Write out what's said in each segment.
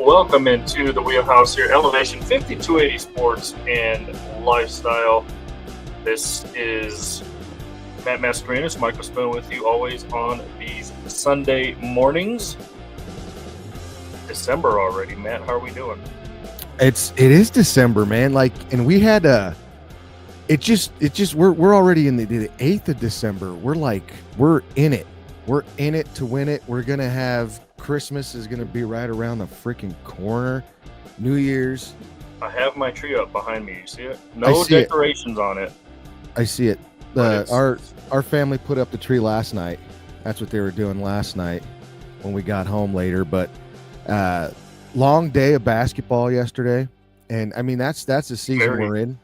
welcome into the Wheelhouse here, Elevation 5280 Sports and Lifestyle. This is Matt Mascarenas, Michael Spoon with you always on these Sunday mornings. December already, Matt. How are we doing? It is December, man. And we had we're already in the 8th of December. We're in it. We're in it to win it. We're gonna have Christmas is gonna be right around the freaking corner. New Year's. I have my tree up behind me. You see it? No decorations on it. I see it. Our family put up the tree last night. That's what they were doing last night when we got home later. But long day of basketball yesterday, and I mean that's the season we're in.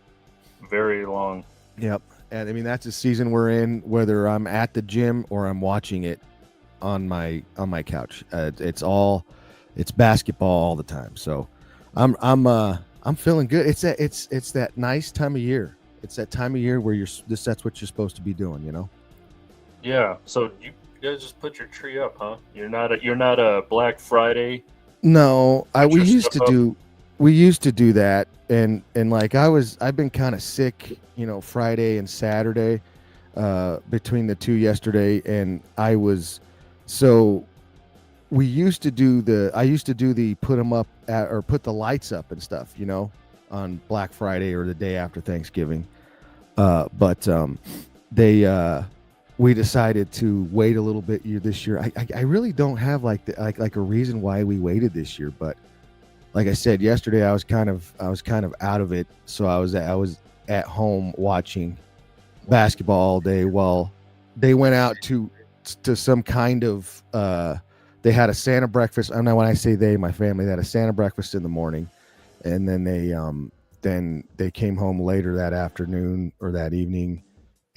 Very long. Yep. And I mean that's the season we're in, whether I'm at the gym or I'm watching it on my couch. It's basketball all the time. So I'm feeling good. It's that nice time of year. It's that time of year where that's what you're supposed to be doing, you know? Yeah. So you guys just put your tree up, huh? You're not a Black Friday. No, we used to do that, and like I've been kind of sick, Friday and Saturday, between the two yesterday, and we used to do the put them up or put the lights up and stuff, on Black Friday or the day after Thanksgiving, but we decided to wait a little bit this year. I really don't have like a reason why we waited this year, but like I said yesterday, I was kind of out of it, so I was at home watching basketball all day while they went out to some kind of they had a Santa breakfast. I know when I say they, my family, they had a Santa breakfast in the morning, and then they came home later that afternoon or that evening,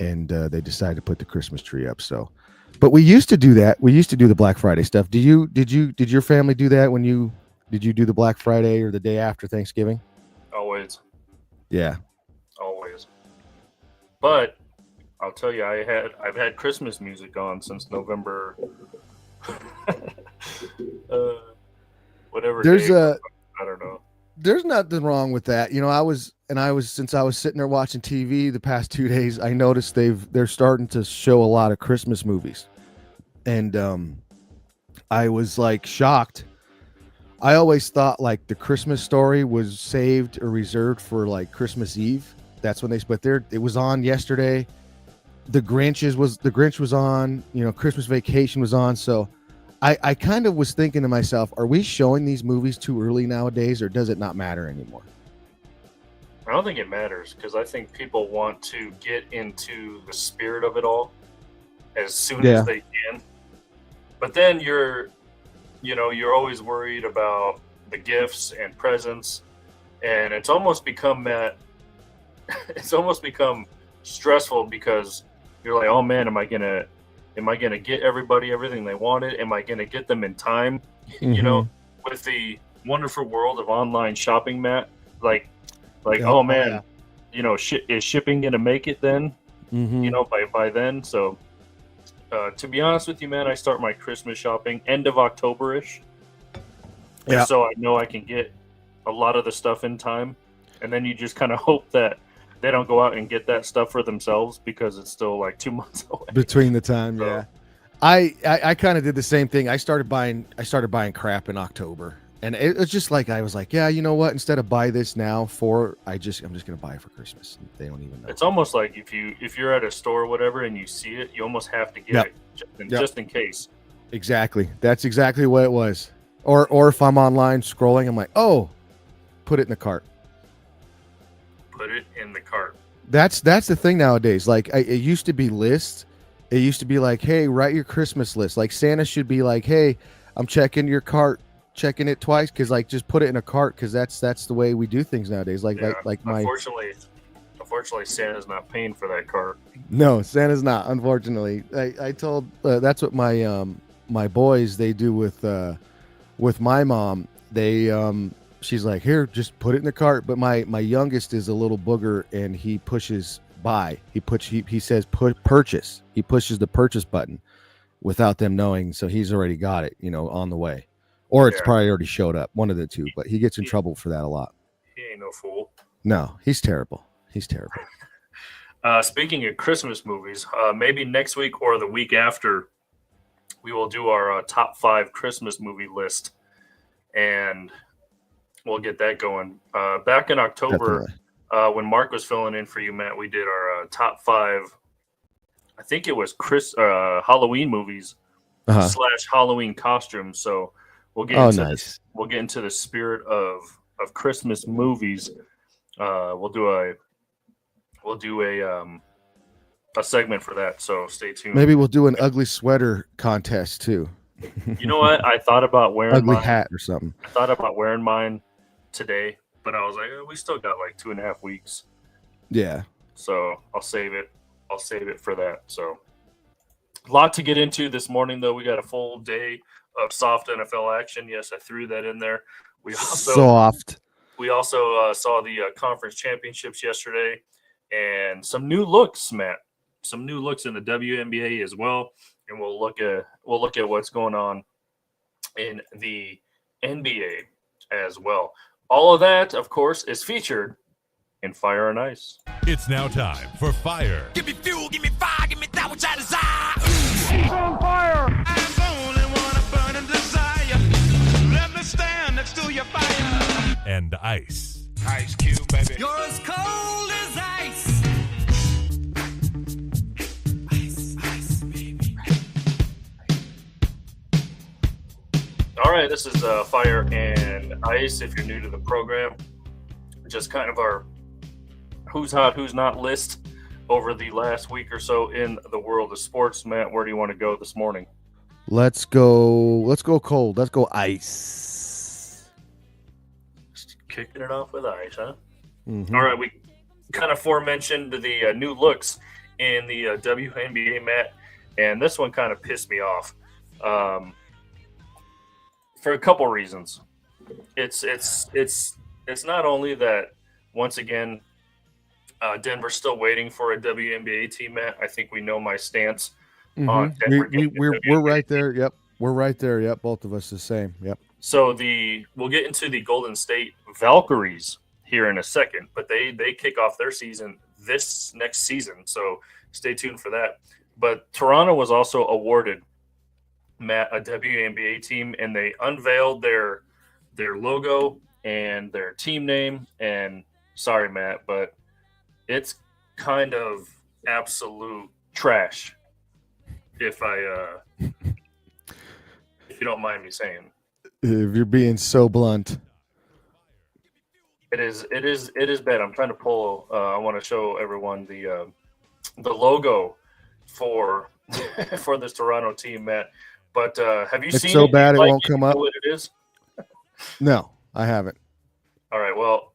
and they decided to put the Christmas tree up. So, but we used to do that. We used to do the Black Friday stuff. Did your family do that did you do the Black Friday or the day after Thanksgiving? Always. Yeah. Always. But I'll tell you, I've had Christmas music on since November. Whatever. I don't know. There's nothing wrong with that. Since I was sitting there watching TV the past 2 days, I noticed they're starting to show a lot of Christmas movies. And I was like shocked. I always thought like the Christmas Story was saved or reserved for like Christmas Eve. That's when it was on yesterday. The Grinch was on, Christmas Vacation was on. So I kind of was thinking to myself, are we showing these movies too early nowadays, or does it not matter anymore? I don't think it matters, because I think people want to get into the spirit of it all as soon as they can. But then you're always worried about the gifts and presents, and it's almost become stressful, because you're like, oh man, am I gonna get everybody everything they wanted? Am I gonna get them in time? Mm-hmm. With the wonderful world of online shopping, Matt, oh man, is shipping gonna make it then? Mm-hmm. By then. So to be honest with you, man, I start my Christmas shopping end of October-ish. Yeah. So I know I can get a lot of the stuff in time, and then you just kind of hope that they don't go out and get that stuff for themselves, because it's still like 2 months away between the time. So, yeah, I kind of did the same thing. I started buying crap in October, and it was just like I was like, yeah, you know what? Instead of buy this now I'm just gonna buy it for Christmas. They don't even know. It's almost like if you're at a store or whatever and you see it, you almost have to get it just in case. Exactly. That's exactly what it was. Or if I'm online scrolling, I'm like, oh, put it in the cart. Put it in the cart. That's the thing nowadays. Like it used to be lists. It used to be like, hey, write your Christmas list. Like Santa should be like, hey, I'm checking your cart, checking it twice, because like just put it in a cart, because that's the way we do things nowadays. Unfortunately, Santa's not paying for that cart. No, Santa's not. Unfortunately, I told that's what my boys they do with my mom. They she's like, here, just put it in the cart. But my youngest is a little booger, and he pushes buy. He says purchase. He pushes the purchase button without them knowing. So he's already got it, on the way. or it's Yeah. probably already showed up. One of the two, but he gets in trouble for that a lot. He ain't no fool. No, he's terrible. He's terrible. Speaking of Christmas movies, maybe next week or the week after, we will do our top 5 Christmas movie list, and we'll get that going. Back in October, when Mark was filling in for you, Matt, we did our top 5. I think it was Halloween movies / Halloween costumes. So we'll get we'll get into the spirit of Christmas movies. We'll do a segment for that. So stay tuned. Maybe we'll do an ugly sweater contest too. You know what? I thought about wearing ugly mine. Hat or something. I thought about wearing mine today, but I was like, we still got like 2.5 weeks. Yeah. So I'll save it. I'll save it for that. So a lot to get into this morning, though. We got a full day of soft NFL action. Yes, I threw that in there. We also saw the conference championships yesterday, and some new looks, Matt. Some new looks in the WNBA as well, and we'll look at what's going on in the NBA as well. All of that, of course, is featured in Fire and Ice. It's now time for Fire. Give me fuel, give me fire, give me that which I desire. On fire! I'm only one of burning desire. Let me stand next to your fire. And Ice. Ice Cube, baby. You're as cold as ice. Ice, baby. All right, this is Fire and Ice. If you're new to the program, just kind of our who's hot, who's not list over the last week or so in the world of sports. Matt, where do you want to go this morning? Let's go cold. Let's go ice. Just kicking it off with ice, huh? Mm-hmm. All right, we kind of aforementioned the new looks in the WNBA, Matt, and this one kind of pissed me off for a couple reasons. It's not only that, once again, Denver's still waiting for a WNBA team, Matt. I think we know my stance on Denver. We're right there. Yep. We're right there. Yep. Both of us the same. Yep. So we'll get into the Golden State Valkyries here in a second, but they kick off their season this next season. So stay tuned for that. But Toronto was also awarded, Matt, a WNBA team, and they unveiled their logo and their team name. And sorry, Matt, but it's kind of absolute trash, if you don't mind me saying. If you're being so blunt, it is bad. I'm trying to pull. I want to show everyone the logo for for this Toronto team, Matt. But have you seen it? It's so bad it won't come up. What it is? No, I haven't. All right. Well.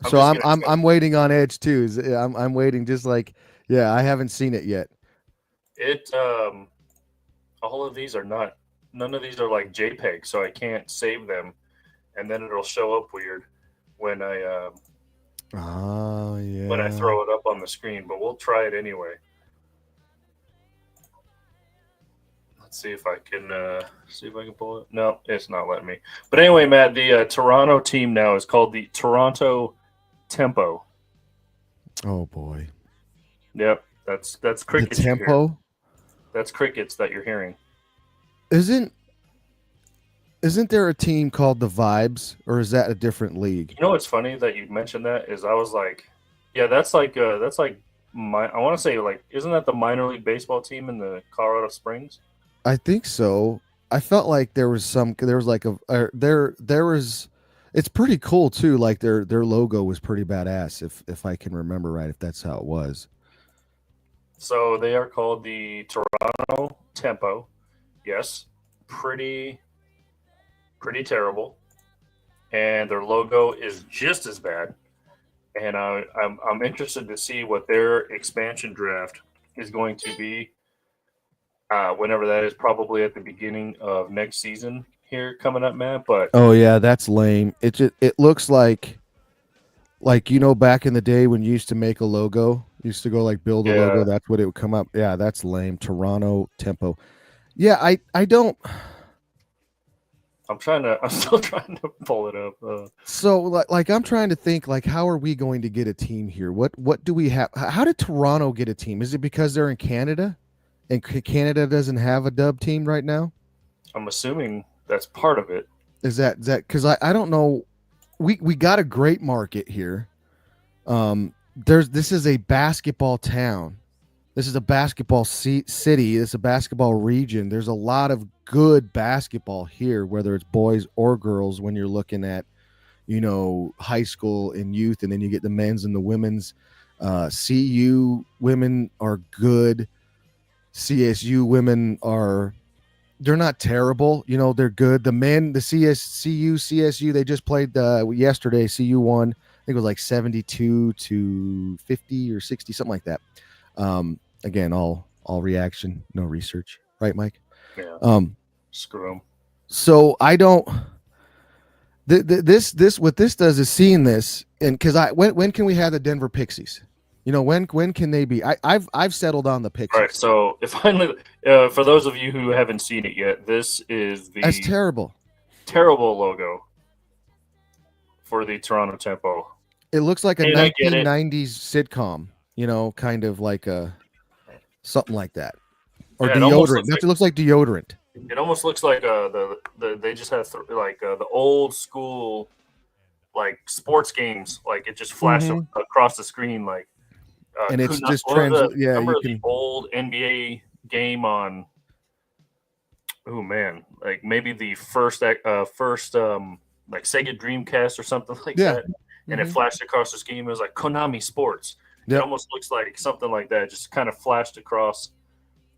I'm waiting on Edge too. I'm waiting, just like, yeah, I haven't seen it yet. All of these are not. None of these are like JPEG, so I can't save them, and then it'll show up weird when I when I throw it up on the screen. But we'll try it anyway. Let's see if I can pull it. No, it's not letting me. But anyway, Matt, the Toronto team now is called the Toronto Tempo. Oh boy. Yep, that's crickets. The Tempo. That's crickets that you're hearing. Isn't there a team called the Vibes, or is that a different league? You know what's funny that you mentioned that is I was like, yeah, that's like I want to say, like, isn't that the minor league baseball team in the Colorado Springs? I think so. I felt like there was it's pretty cool too. Like their logo was pretty badass, if I can remember right, if that's how it was. So they are called the Toronto Tempo. Yes, pretty terrible, and their logo is just as bad. And I'm interested to see what their expansion draft is going to be. Whenever that is, probably at the beginning of next season here coming up, Matt. But oh yeah, that's lame. It looks like back in the day when you used to make a logo, you used to go like build a logo. That's what it would come up. Yeah, that's lame. Toronto Tempo. Yeah, I don't. I'm still trying to pull it up. So like I'm trying to think like how are we going to get a team here? What do we have? How did Toronto get a team? Is it because they're in Canada and Canada doesn't have a dub team right now? I'm assuming that's part of it. Is that because I don't know. We got a great market here. This is a basketball town. This is a basketball city. It's a basketball region. There's a lot of good basketball here, whether it's boys or girls. When you're looking at, high school and youth, and then you get the men's and the women's. CU women are good. CSU women they're not terrible. They're good. The men, the CSU, they just played yesterday. CU won. I think it was like 72-50 or 60, something like that. Again, all reaction, no research, right, Mike? Yeah. Screw them. So I don't. This what this does is seeing this, and because when can we have the Denver Pixies? When can they be? I've settled on the Pixies. All right. So if finally, for those of you who haven't seen it yet, this is That's terrible logo for the Toronto Tempo. It looks like a And I get it. 1990s sitcom, like a something like that, or Yeah, it almost deodorant. looks It looks like deodorant. It almost looks like they just have the old school like sports games, like it just flashed across the screen like. And it's just remember you the old NBA game on. Oh man, like maybe the first like Sega Dreamcast or something like that, and it flashed across the screen. It was like Konami Sports. It almost looks like something like that, just kind of flashed across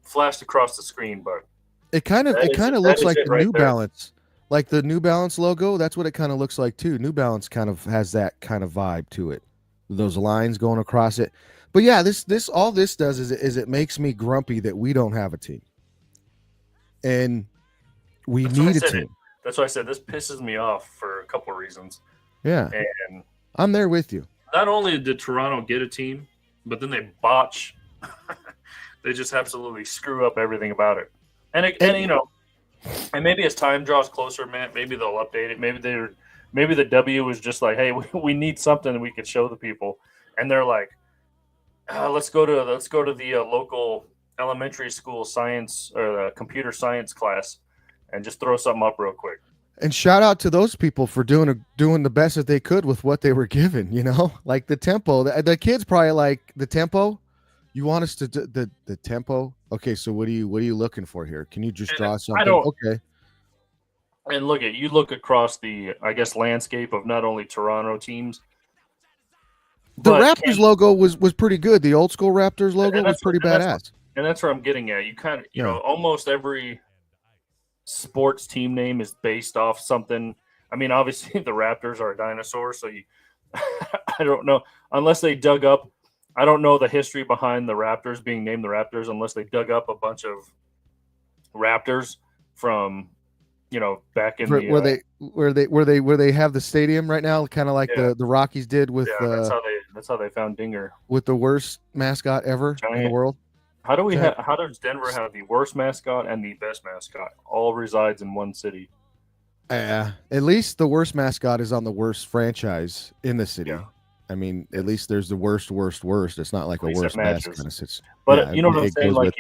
the screen, but it kind of looks like the New there. Balance, like the New Balance logo. That's what it kind of looks like too. New Balance kind of has that kind of vibe to it, those lines going across it. But yeah, this all this does is it makes me grumpy that we don't have a team, and we need a team. That's why I said this pisses me off for a couple of reasons. Yeah, and I'm there with you. Not only did Toronto get a team, but then they botch. They just absolutely screw up everything about it. And maybe as time draws closer, man, maybe they'll update it. Maybe the W was just like, hey, we need something that we could show the people, and they're like, let's go to the local elementary school science or computer science class, and just throw something up real quick. And shout out to those people for doing the best that they could with what they were given. Like the tempo. The kids probably like the tempo. You want us to do the tempo? Okay, so what are you looking for here? Can you just draw something? Okay. And you look across the, I guess, landscape of not only Toronto teams. The Raptors logo was pretty good. The old school Raptors logo was pretty badass. And that's where I'm getting at. You kind of, almost every sports team name is based off something. I mean, obviously the Raptors are a dinosaur, so I don't know unless they dug up. I don't know the history behind the Raptors being named the Raptors unless they dug up a bunch of Raptors from, back in where they have the stadium right now, kind of like the Rockies did with. That's how they found Dinger with the worst mascot ever in the world. How does Denver have the worst mascot and the best mascot? All resides in one city. At least the worst mascot is on the worst franchise in the city. Yeah. I mean, at least there's the worst. It's not like a worst mascot kind of sits. But you know what I'm saying? Like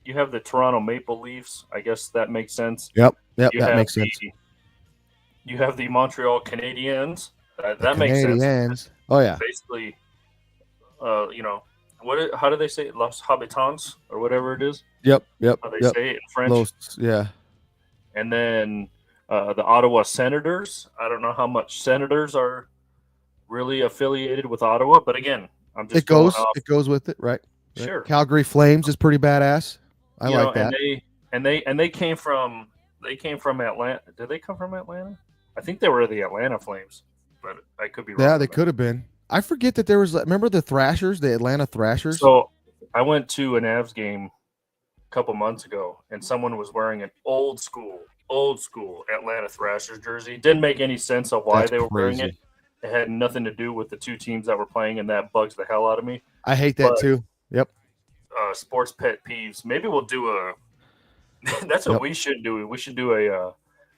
you have the Toronto Maple Leafs. I guess that makes sense. Yep, that makes sense. You have the Montreal Canadiens. That makes sense. Oh yeah. Basically, how do they say it? Los Habitants or whatever it is? Yep. How they say it in French? Yeah. And then the Ottawa Senators. I don't know how much Senators are really affiliated with Ottawa, but again, I'm just it goes with it, right? Sure. Calgary Flames is pretty badass. I like that. And they came from Atlanta. Did they come from Atlanta? I think they were the Atlanta Flames, but I could be wrong. Yeah, they could have been. I forget that there was. Remember the Thrashers, the Atlanta Thrashers? So I went to an Avs game a couple months ago, and someone was wearing an old school Atlanta Thrashers jersey. Didn't make any sense of why they were wearing it. It had nothing to do with the two teams that were playing, and that bugs the hell out of me. I hate that too. Yep. Sports pet peeves. Maybe we'll do a. That's what we should do. We should do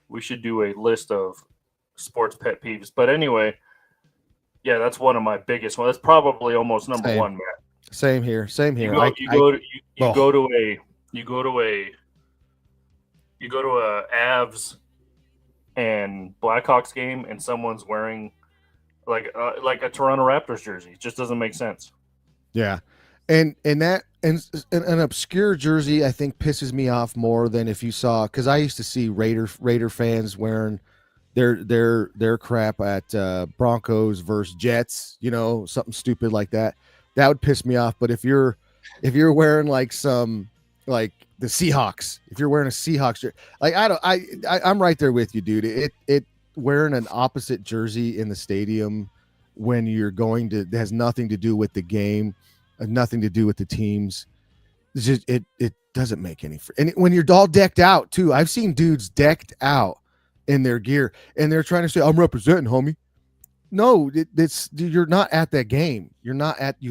we should do a list of sports pet peeves. But anyway, yeah, that's one of my biggest ones. That's probably almost number Same. one, Matt. Same here. Same here. You go to a Avs and Blackhawks game, and someone's wearing like a Toronto Raptors jersey. It just doesn't make sense. Yeah, and an obscure jersey I think pisses me off more than if you saw, because I used to see Raider fans wearing their crap at Broncos versus Jets, something stupid like that. That would piss me off. But if you're wearing like some like the Seahawks, if you're wearing a Seahawks jersey, like I'm right there with you, dude. It wearing an opposite jersey in the stadium when you're going to, it has nothing to do with the game, nothing to do with the teams. It's just, it doesn't make any and when you're all decked out too. I've seen dudes decked out in their gear and they're trying to say, I'm representing, homie. No, you're not at that game. You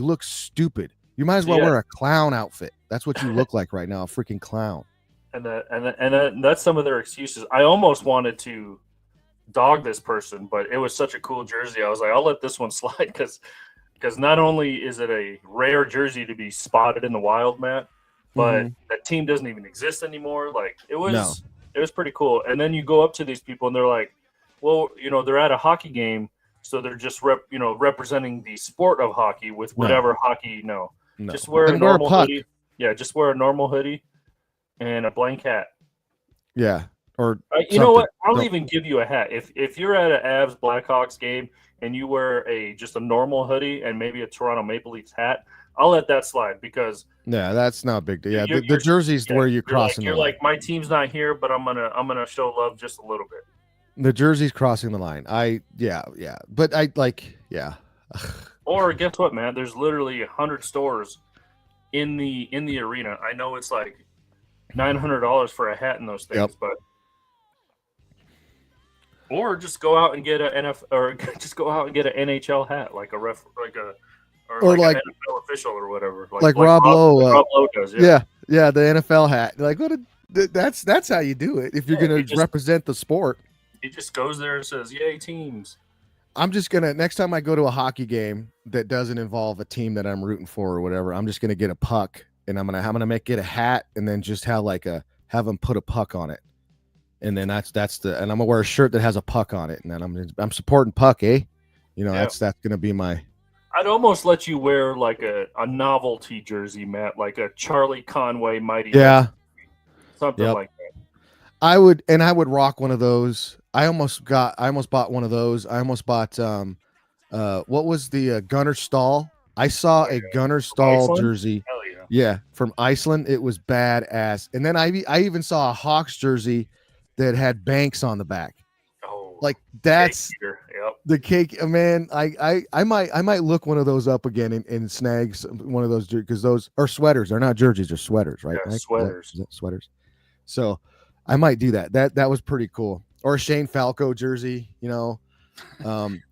look stupid. You might as well wear a clown outfit. That's what you look like right now, a freaking clown. And that's some of their excuses. I almost wanted to dog this person, but it was such a cool jersey. I was like, I'll let this one slide because not only is it a rare jersey to be spotted in the wild, Matt, but that team doesn't even exist anymore. Like it was pretty cool. And then you go up to these people and they're like, well, they're at a hockey game, so they're just representing the sport of hockey with whatever hockey. No. Just wear a normal hoodie. Yeah, just wear a normal hoodie and a blank hat. Yeah. Or you know what? I'll even give you a hat. If you're at an Avs Blackhawks game and you wear just a normal hoodie and maybe a Toronto Maple Leafs hat, I'll let that slide because that's not a big deal. Yeah, the jersey's where you're crossing. You're like, my team's not here, but I'm gonna show love just a little bit. The jersey's crossing the line. But I like, yeah. Or guess what, man? There's literally 100 stores in the arena. I know it's like $900 for a hat in those things, but or just go out and get an NHL hat, like a ref, like an NFL official or whatever, like Rob Lowe. Rob Lowe does. Yeah, the NFL hat. Like that's how you do it if you're going to represent the sport. He just goes there and says, "Yay, teams." I'm just gonna, next time I go to a hockey game that doesn't involve a team that I'm rooting for or whatever, I'm just gonna get a puck and I'm gonna get a hat and then just have them put a puck on it, and then and I'm gonna wear a shirt that has a puck on it, and then I'm supporting puck, that's gonna be my. I'd almost let you wear like a novelty jersey, Matt, like a Charlie Conway Mighty. Yeah, something like that. I would rock one of those. I almost bought one of those. I almost bought what was the Gunnar Stahl? I saw a Gunnar Stahl jersey. Hell yeah. Yeah, from Iceland. It was badass. And then I even saw a Hawks jersey that had Banks on the back. Oh, like that's the cake, man. I might look one of those up again and snag one of those, because those are sweaters. They're not jerseys, they're sweaters, right? Yeah, sweaters. Is that sweaters. So I might do that. That was pretty cool. Or a Shane Falco jersey,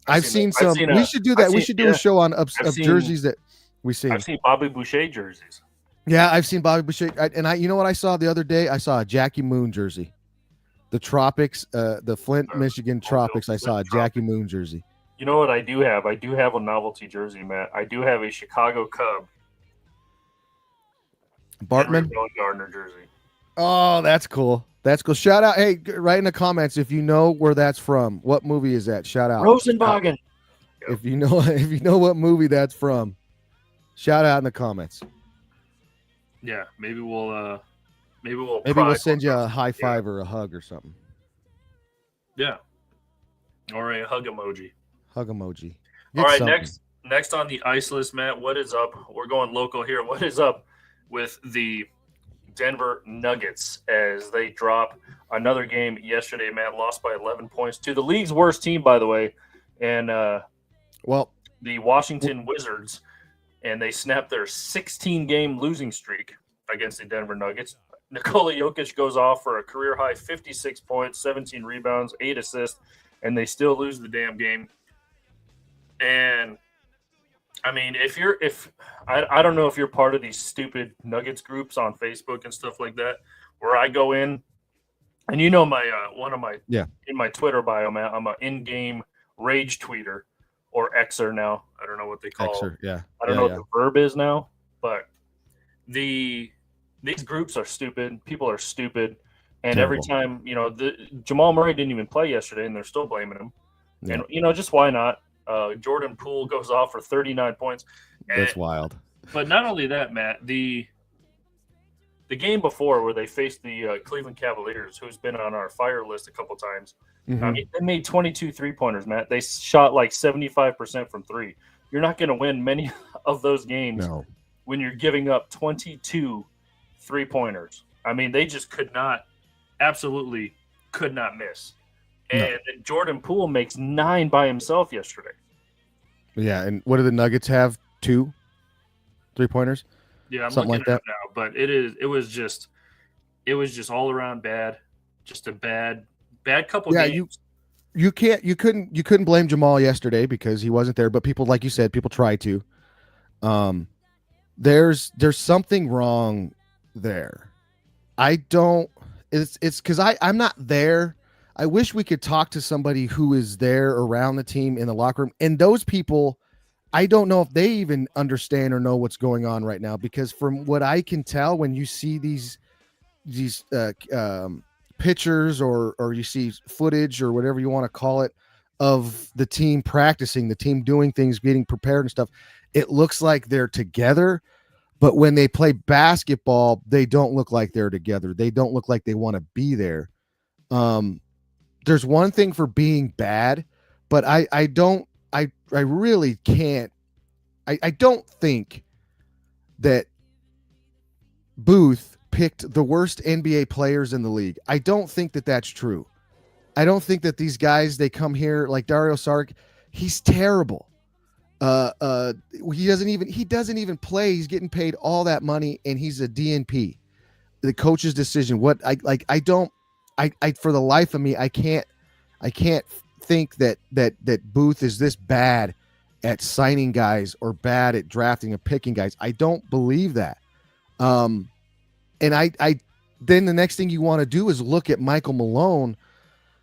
I've seen some. We should do that. We should do a show on of jerseys that we see. I've seen Bobby Boucher jerseys. Yeah, I've seen Bobby Boucher. You know what I saw the other day? I saw a Jackie Moon jersey. The Tropics, the Flint, Michigan Tropics. I saw a Jackie Moon jersey. You know what I do have? I do have a novelty jersey, Matt. I do have a Chicago Cub Bartman Gardner jersey. Oh, that's cool. That's cool. Shout out. Hey, write in the comments if you know where that's from. What movie is that? Shout out. Rosenbagen. If you know what movie that's from, shout out in the comments. Yeah, maybe we'll send you a high five or a hug or something. Yeah. Or a hug emoji. Hug emoji. All right, next on the ice list, Matt, what is up? We're going local here. What is up with the Denver Nuggets as they drop another game yesterday, Matt? Lost by 11 points to the league's worst team, by the way, and the Washington Wizards, and they snapped their 16-game losing streak against the Denver Nuggets. Nikola Jokic goes off for a career-high 56 points, 17 rebounds, 8 assists, and they still lose the damn game. And I mean, I don't know if you're part of these stupid Nuggets groups on Facebook and stuff like that, where I go in And you know my one of my Yeah. in my Twitter bio, man, I'm an in-game rage tweeter or Xer now. I don't know what they call. Xer, yeah. I don't know what the verb is now, but these groups are stupid. People are stupid, and every Terrible. time Jamal Murray didn't even play yesterday, and they're still blaming him. Yeah. And just why not? Jordan Poole goes off for 39 points. That's wild. But not only that, Matt, the game before where they faced the Cleveland Cavaliers, who's been on our fire list a couple times, Mm-hmm. I mean, they made 22 3-pointers, Matt. They shot like 75% from three. You're not going to win many of those games when you're giving up 22 3-pointers. I mean, they just absolutely could not miss. And Jordan Poole makes 9 by himself yesterday. Yeah, and what do the Nuggets have? 2 3-pointers? Yeah, I'm something looking like that at it now, but it was just all around bad. Just a bad couple games. You couldn't blame Jamal yesterday because he wasn't there, but people, like you said, people try to. There's something wrong there. It's because I'm not there. I wish we could talk to somebody who is there around the team in the locker room. And those people, I don't know if they even understand or know what's going on right now, because from what I can tell, when you see these pictures or you see footage or whatever you want to call it of the team practicing, the team doing things, getting prepared and stuff, it looks like they're together. But when they play basketball, they don't look like they're together. They don't look like they want to be there. There's one thing for being bad, but I really can't. I don't think that Booth picked the worst NBA players in the league. I don't think that that's true. I don't think that these guys, they come here like Dario Saric. He's terrible. He doesn't even play. He's getting paid all that money, and he's a DNP. The coach's decision. For the life of me, I can't think that Booth is this bad at signing guys or bad at drafting and picking guys. I don't believe that. And then the next thing you want to do is look at Michael Malone,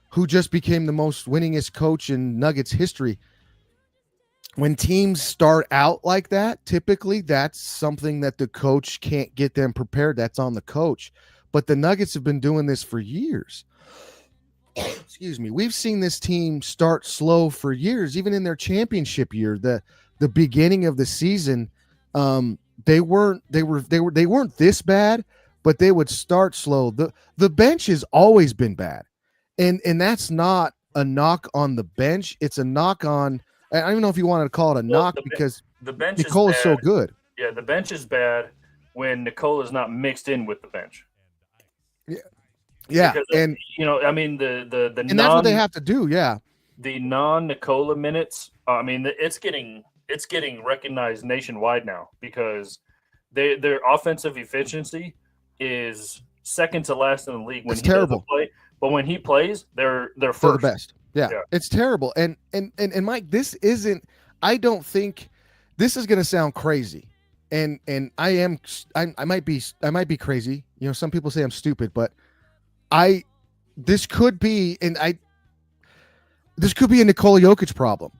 who just became the most winningest coach in Nuggets history. When teams start out like that, typically that's something that the coach can't get them prepared. That's on the coach. But the Nuggets have been doing this for years. Excuse me. We've seen this team start slow for years, even in their championship year. The beginning of the season, they weren't this bad, but they would start slow. The bench has always been bad. And that's not a knock on the bench. It's a knock on, I don't even know if you wanted to call it a knock, because the bench Nicole is so good. Yeah, the bench is bad when Nicole is not mixed in with the bench. Yeah, because and I mean the and that's what they have to do. Yeah, the non-Nicola minutes. I mean, it's getting recognized nationwide now because their offensive efficiency is second to last in the league. When it's terrible. Play, but when he plays, they're first. They're the best. Yeah, it's terrible. And Mike, this isn't. I don't think this is going to sound crazy, and I might be crazy. Some people say I'm stupid, but this could be a Nikola Jokic problem.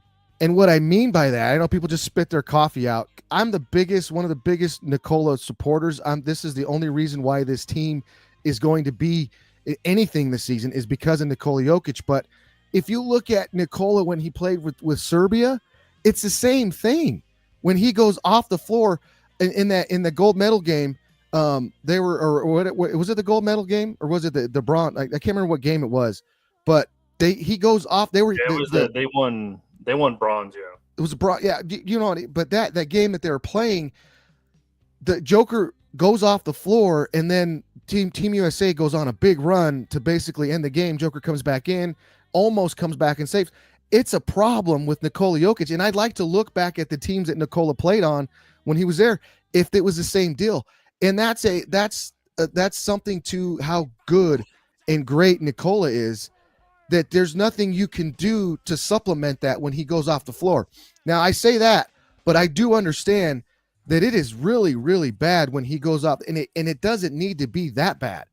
And what I mean by that, I know people just spit their coffee out. I'm one of the biggest Nikola supporters. This is the only reason why this team is going to be anything this season is because of Nikola Jokic. But if you look at Nikola when he played with Serbia, it's the same thing. When he goes off the floor in the gold medal game, they were, or what was it, the gold medal game, or was it the bronze? I can't remember what game it was, but he goes off. They won bronze. Yeah, it was bronze. Yeah, but that game that they were playing, the Joker goes off the floor, and then Team USA goes on a big run to basically end the game. Joker comes back in, almost comes back and saves. It's a problem with Nikola Jokic, and I'd like to look back at the teams that Nikola played on when he was there, if it was the same deal. And that's something to how good and great Nikola is, that there's nothing you can do to supplement that when he goes off the floor. Now, I say that, but I do understand that it is really, really bad when he goes off, and it doesn't need to be that bad.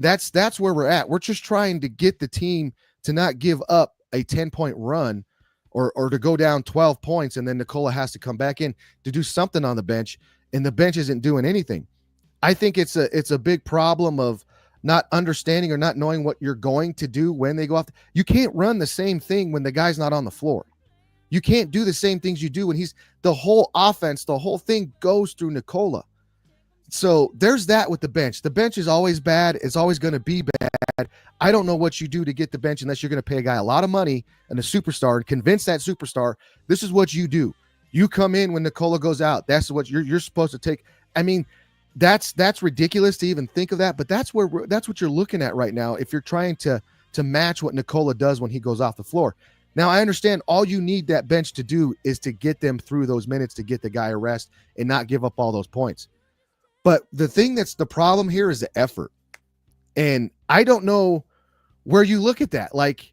That's where we're at. We're just trying to get the team to not give up a 10-point run or to go down 12 points, and then Nikola has to come back in to do something on the bench, and the bench isn't doing anything. I think it's a big problem of not understanding or not knowing what you're going to do when they go off. You can't run the same thing when the guy's not on the floor. You can't do the same things you do when he's the whole offense, the whole thing goes through Nikola. So there's that with the bench. The bench is always bad. It's always going to be bad. I don't know what you do to get the bench unless you're going to pay a guy a lot of money and a superstar and convince that superstar this is what you do. You come in when Nikola goes out. That's what you're supposed to take. I mean, that's ridiculous to even think of that, but that's what you're looking at right now if you're trying to match what Nikola does when he goes off the floor. Now, I understand all you need that bench to do is to get them through those minutes to get the guy a rest and not give up all those points. But the thing that's the problem here is the effort. And I don't know where you look at that. Like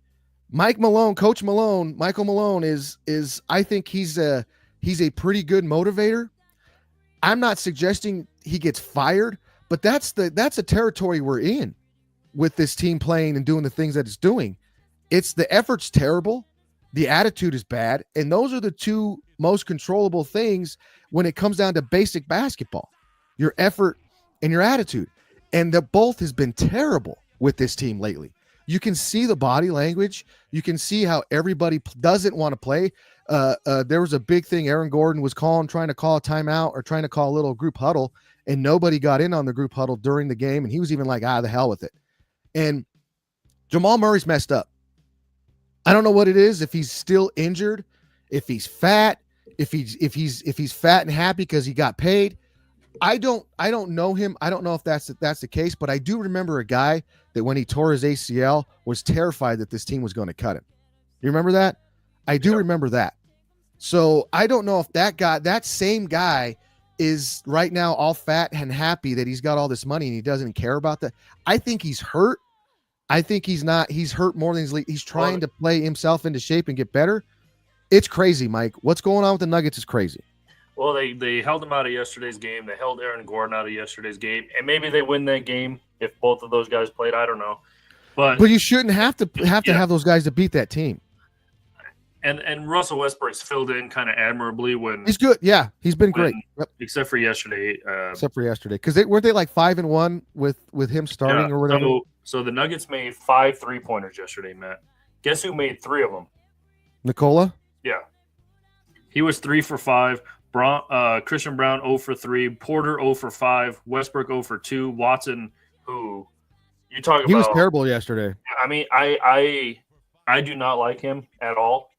Michael Malone is I think he's a pretty good motivator. I'm not suggesting he gets fired, but that's a territory we're in with this team playing and doing the things that it's doing. It's the effort's terrible. The attitude is bad. And those are the two most controllable things when it comes down to basic basketball. Your effort and your attitude. And the both has been terrible with this team lately. You can see the body language. You can see how everybody doesn't want to play. There was a big thing Aaron Gordon was trying to call a timeout or trying to call a little group huddle, and nobody got in on the group huddle during the game, and he was even like, the hell with it. And Jamal Murray's messed up. I don't know what it is, if he's still injured, if he's fat, if he's fat and happy because he got paid. I don't know him. I don't know if that's the case, but I do remember a guy that when he tore his ACL was terrified that this team was going to cut him. You remember that? I do remember that. So I don't know if that same guy is right now all fat and happy that he's got all this money and he doesn't care about that. I think he's hurt. I think he's hurt more than he's trying to play himself into shape and get better. It's crazy, Mike. What's going on with the Nuggets is crazy. Well, they held him out of yesterday's game. They held Aaron Gordon out of yesterday's game, and maybe they win that game if both of those guys played. I don't know, but you shouldn't have to have those guys to beat that team. And Russell Westbrook's filled in kind of admirably when he's good. Yeah, he's been great, except for yesterday. Because weren't they like 5-1 with him starting or whatever? So the Nuggets made 5 3-pointers yesterday, Matt. Guess who made 3 of them? Nikola. Yeah, he was 3 for 5. Christian Brown 0 for 3, Porter 0 for 5, Westbrook 0 for 2, Watson, who you talk about. He was terrible yesterday. I mean, I do not like him at all.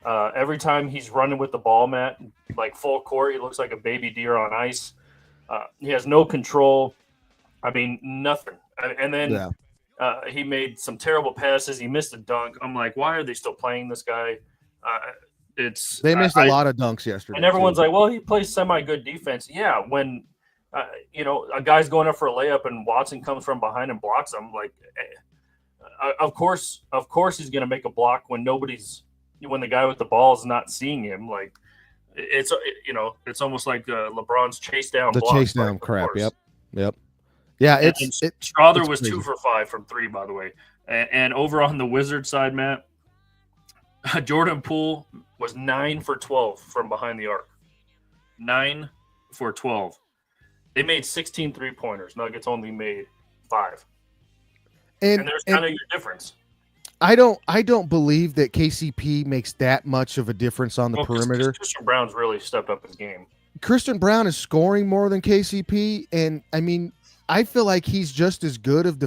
Every time he's running with the ball, Matt, like full court, he looks like a baby deer on ice. He has no control. I mean, nothing. And then he made some terrible passes. He missed a dunk. I'm like, why are they still playing this guy? They missed a lot of dunks yesterday. And everyone's like, well, he plays semi-good defense. Yeah, when, a guy's going up for a layup and Watson comes from behind and blocks him, like, of course he's going to make a block when the guy with the ball is not seeing him. Like, it's almost like LeBron's chase down. The chase down crap. Yep. Yeah, Strother was crazy. 2 for 5 from 3, by the way. And over on the Wizards side, Matt, Jordan Poole was 9 for 12 from behind the arc. 9 for 12. They made 16 3-pointers. Nuggets only made 5. And there's kind of your difference. I don't believe that KCP makes that much of a difference on the perimeter. Christian Brown's really stepped up his game. Christian Brown is scoring more than KCP, and I mean, I feel like he's just as good of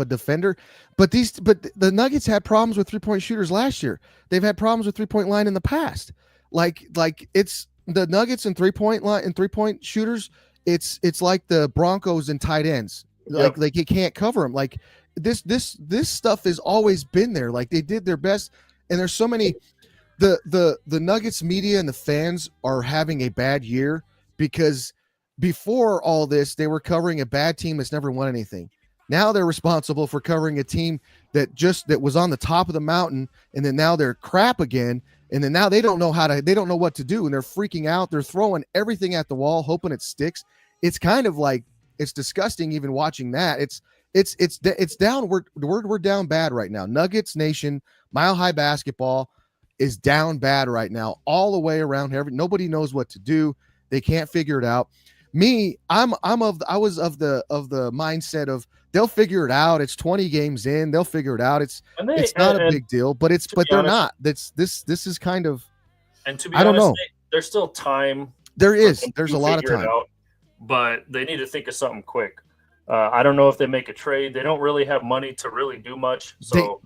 a defender. But the Nuggets had problems with 3-point shooters last year. They've had problems with 3-point line in the past. Like it's the Nuggets and 3-point shooters. It's like the Broncos and tight ends. Like you can't cover them. Like this stuff has always been there. Like they did their best, and there's so many. The Nuggets media and the fans are having a bad year because before all this, they were covering a bad team that's never won anything. Now they're responsible for covering a team that was on the top of the mountain, and then now they're crap again, and then now they don't know what to do, and they're freaking out. They're throwing everything at the wall, hoping it sticks. It's kind of like, it's disgusting even watching that. It's down. We're down bad right now. Nuggets Nation, Mile High Basketball is down bad right now, all the way around. Nobody knows what to do. They can't figure it out. Me, I was of the mindset of they'll figure it out. It's 20 games in, they'll figure it out. It's not a big deal, but they're not. This is kind of. And to be I don't honest, know. There's still time. There's a lot of time, but they need to think of something quick. I don't know if they make a trade. They don't really have money to really do much. So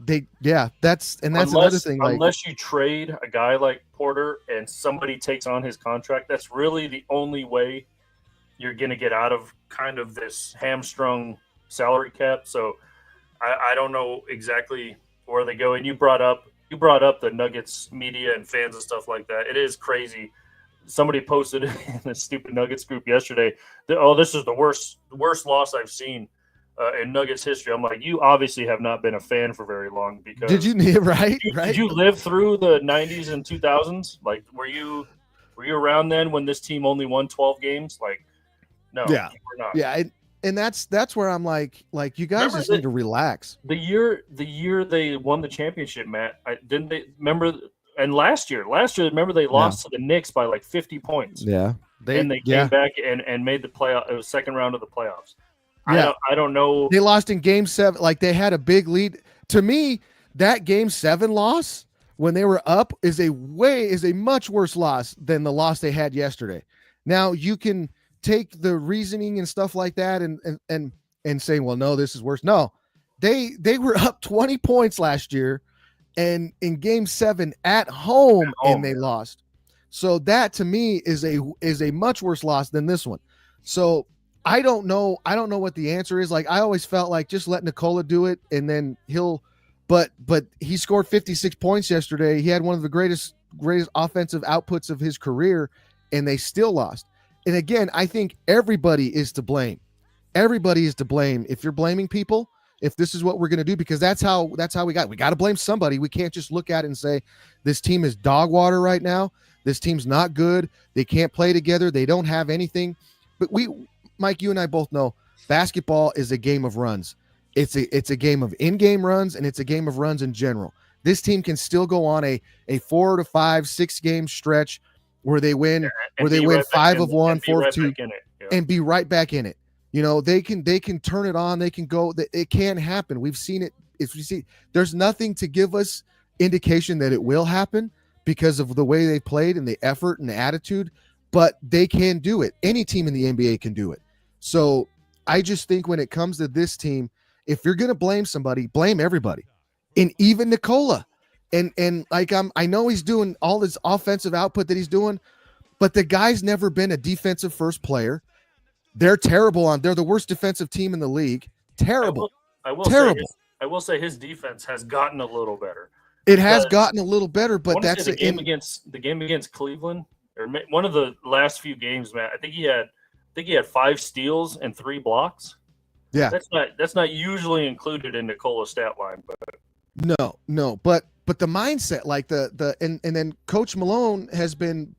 that's another thing. Unless you trade a guy like Porter and somebody takes on his contract, that's really the only way you're going to get out of kind of this hamstrung salary cap. So I don't know exactly where they go. And you brought up the Nuggets media and fans and stuff like that. It is crazy. Somebody posted in the stupid Nuggets group yesterday that, this is the worst loss I've seen in Nuggets history. I'm like, you obviously have not been a fan for very long, because did you right? Did you live through the 90s and 2000s? Like, were you around then when this team only won 12 games? Like, no, yeah, you were not. Yeah, and that's where I'm like you guys just need to relax. The year they won the championship, Matt, didn't they remember? And last year, remember they lost to the Knicks by like 50 points. Yeah, they came back and made the playoff. It was second round of the playoffs. Yeah. I don't know. They lost in Game 7. Like, they had a big lead. To me, that Game 7 loss when they were up is a much worse loss than the loss they had yesterday. Now you can take the reasoning and stuff like that and say, well, no, this is worse. No, they were up 20 points last year. And in Game 7 at home, and they lost. So that to me is a much worse loss than this one. So I don't know what the answer is. Like, I always felt like just let Nikola do it, and then but he scored 56 points yesterday. He had one of the greatest offensive outputs of his career, and they still lost. And again, I think everybody is to blame. Everybody is to blame. If you're blaming people, if this is what we're going to do, because that's how we got to blame somebody. We can't just look at it and say this team is dog water right now. This team's not good. They can't play together. They don't have anything. But Mike, you and I both know basketball is a game of runs. It's a game of in-game runs, and it's a game of runs in general. This team can still go on a 4 to 5, 6 game stretch where they win, 5 of 1, 4 of 2, and be right back in it. You know, they can turn it on. They can go. It can happen. We've seen it. There's nothing to give us indication that it will happen because of the way they played and the effort and the attitude, but they can do it. Any team in the NBA can do it. So I just think when it comes to this team, if you're going to blame somebody, blame everybody, and even Nikola. And like I know he's doing all this offensive output that he's doing, but the guy's never been a defensive first player. They're terrible they're the worst defensive team in the league. Terrible. I will say his defense has gotten a little better. It has gotten a little better, but that's the game against Cleveland, or one of the last few games, Matt. I think he had 5 steals and 3 blocks. Yeah. That's not usually included in Nikola's stat line, but no, but the mindset, like and then Coach Malone has been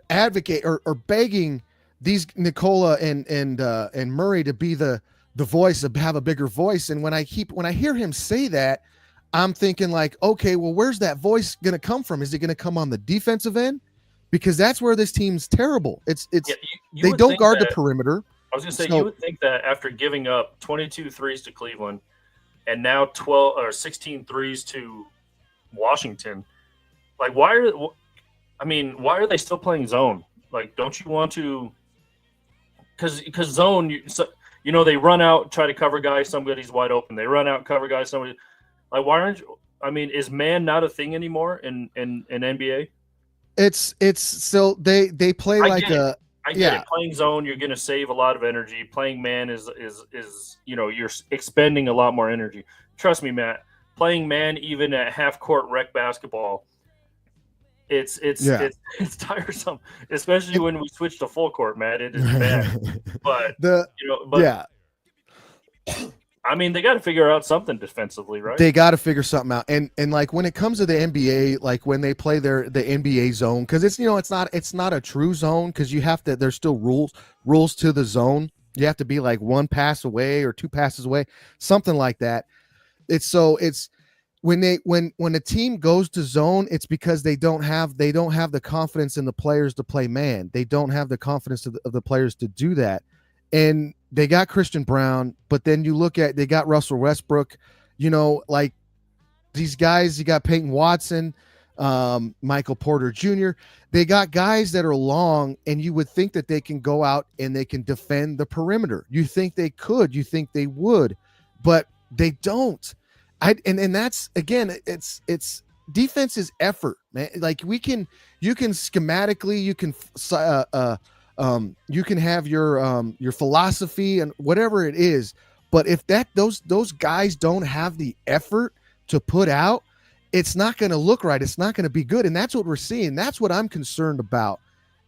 advocate or begging these Nikola and Murray to be the voice, have a bigger voice. And when I hear him say that, I'm thinking like, okay, well, where's that voice going to come from? Is it going to come on the defensive end? Because that's where this team's terrible. They don't guard the perimeter. I was going to say, you would think that after giving up 22 threes to Cleveland and now 12 or 16 threes to Washington, like why are they still playing zone? Like, don't you want to? Because zone, they run out, try to cover guys. Somebody's wide open. They run out, cover guys. Somebody, like, why aren't you? I mean, is man not a thing anymore in NBA? It's still they play like a. I get it. Playing zone, you're going to save a lot of energy. Playing man is you're expending a lot more energy. Trust me, Matt. Playing man, even at half court rec basketball, it's tiresome, especially when we switch to full court, Matt. It is bad. I mean, they got to figure out something defensively, right? They got to figure something out. And like when it comes to the NBA, like when they play the NBA zone, because it's not a true zone, because you have to. There's still rules to the zone. You have to be like one pass away or two passes away, something like that. It's when a team goes to zone, it's because they don't have the confidence in the players to play man. They don't have the confidence of the players to do that. And they got Christian Brown, but then you look at, they got Russell Westbrook, like these guys, you got Peyton Watson, Michael Porter Jr. They got guys that are long, and you would think that they can go out and they can defend the perimeter. You think they could, you think they would, but they don't. And that's, again, it's defense is effort, man. Like you can schematically, you can have your philosophy and whatever it is, but if those guys don't have the effort to put out, it's not going to look right. It's not going to be good. And that's what we're seeing. That's what I'm concerned about,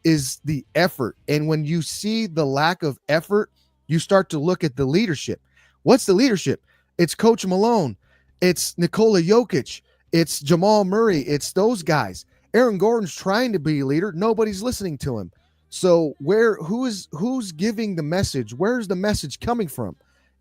is the effort. And when you see the lack of effort, you start to look at the leadership. What's the leadership? It's Coach Malone. It's Nikola Jokic. It's Jamal Murray. It's those guys. Aaron Gordon's trying to be a leader. Nobody's listening to him. So who's giving the message? Where's the message coming from?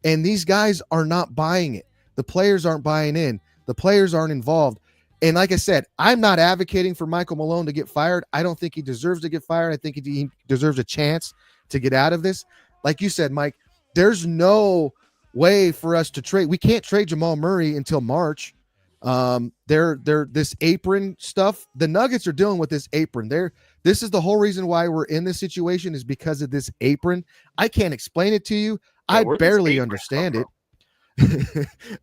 And these guys are not buying it. The players aren't buying in. The players aren't involved. And like I said, I'm not advocating for Michael Malone to get fired. I don't think he deserves to get fired. I think he deserves a chance to get out of this. Like you said, Mike, there's no way for us to trade. We can't trade Jamal Murray until March. They're this apron stuff. The Nuggets are dealing with this apron. This is the whole reason why we're in this situation, is because of this apron. I can't explain it to you. I barely understand it.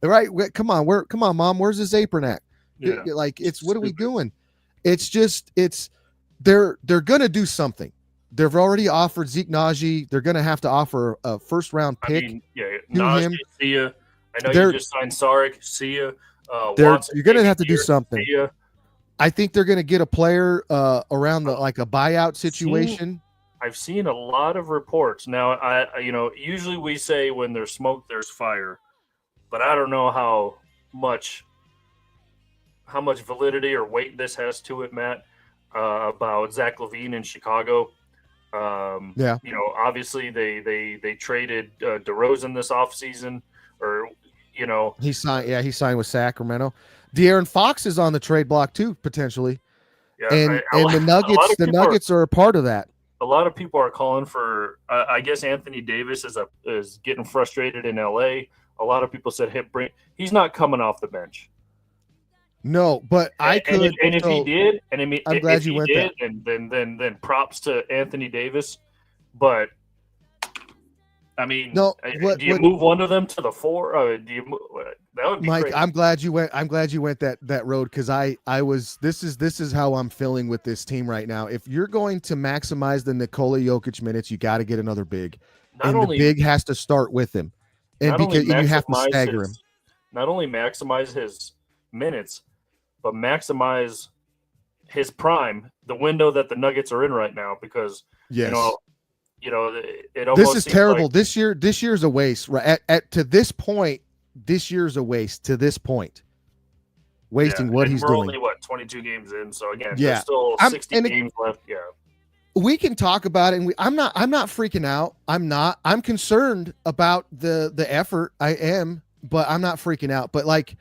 Right? Come on, Mom. Where's this apron at? Yeah. Like, it's what are we doing? It's just, they're gonna do something. They've already offered Zeke Naji. They're gonna have to offer a first round pick. Naji, see ya. I know you just signed Sarek. See ya. You're gonna have to do something. I think they're gonna get a player around like a buyout situation. I've seen a lot of reports. Now, I usually we say when there's smoke, there's fire, but I don't know how much validity or weight this has to it, Matt, about Zach LaVine in Chicago. Obviously they traded DeRozan this offseason, or he signed with Sacramento. De'Aaron Fox is on the trade block too, potentially. Yeah, and the Nuggets are a part of that. A lot of people are calling for. I guess Anthony Davis is getting frustrated in LA. A lot of people said he's not coming off the bench. No, but if he did, I'm glad you went there. Then props to Anthony Davis. But I mean, do you move one of them to the 4? Do you? That would be Mike. crazy. I'm glad you went that road, because I was. This is how I'm feeling with this team right now. If you're going to maximize the Nikola Jokic minutes, you got to get another big, the big has to start with him, and because you have to stagger him. Not only maximize his minutes, but maximize his prime, the window that the Nuggets are in right now, because it almost this is terrible. Like, this year's a waste. Right to this point, this year's a waste. To this point, wasting what he's doing. We're only 22 games in, so again, there's still 60 games left. Yeah, we can talk about it, and I'm not freaking out. I'm concerned about the effort. I am, but I'm not freaking out. But like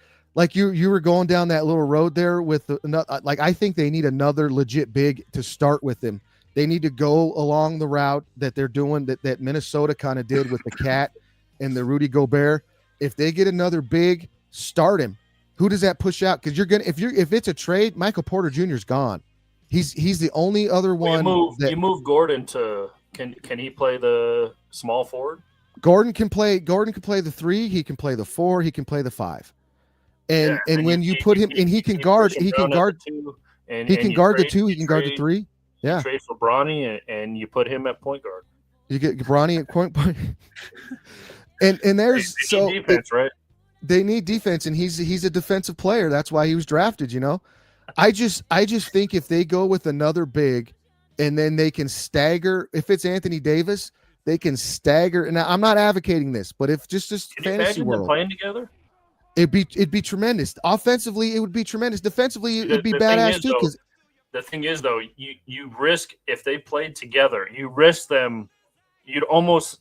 you were going down that little road there with I think they need another legit big to start with him. They need to go along the route that they're doing, that Minnesota kind of did with the Cat and the Rudy Gobert. If they get another big, start him. Who does that push out? Because if it's a trade, Michael Porter Jr. is gone. He's the only other one. You move Gordon to can he play the small forward? Gordon can play the 3. He can play the 4. He can play the 5. And when you put him, and he can guard the 2. He can guard the 3. Yeah. You trade for Bronny and you put him at point guard. You get Bronny at point. and there's they need defense, right? They need defense, and he's a defensive player. That's why he was drafted. I just think if they go with another big, and then they can stagger. If it's Anthony Davis, they can stagger. And I'm not advocating this, but if just can fantasy you imagine world them playing together. It'd be tremendous. Offensively, it would be tremendous. Defensively, it would be badass too. Because the thing is, though, you risk, if they played together, you risk them. You'd almost.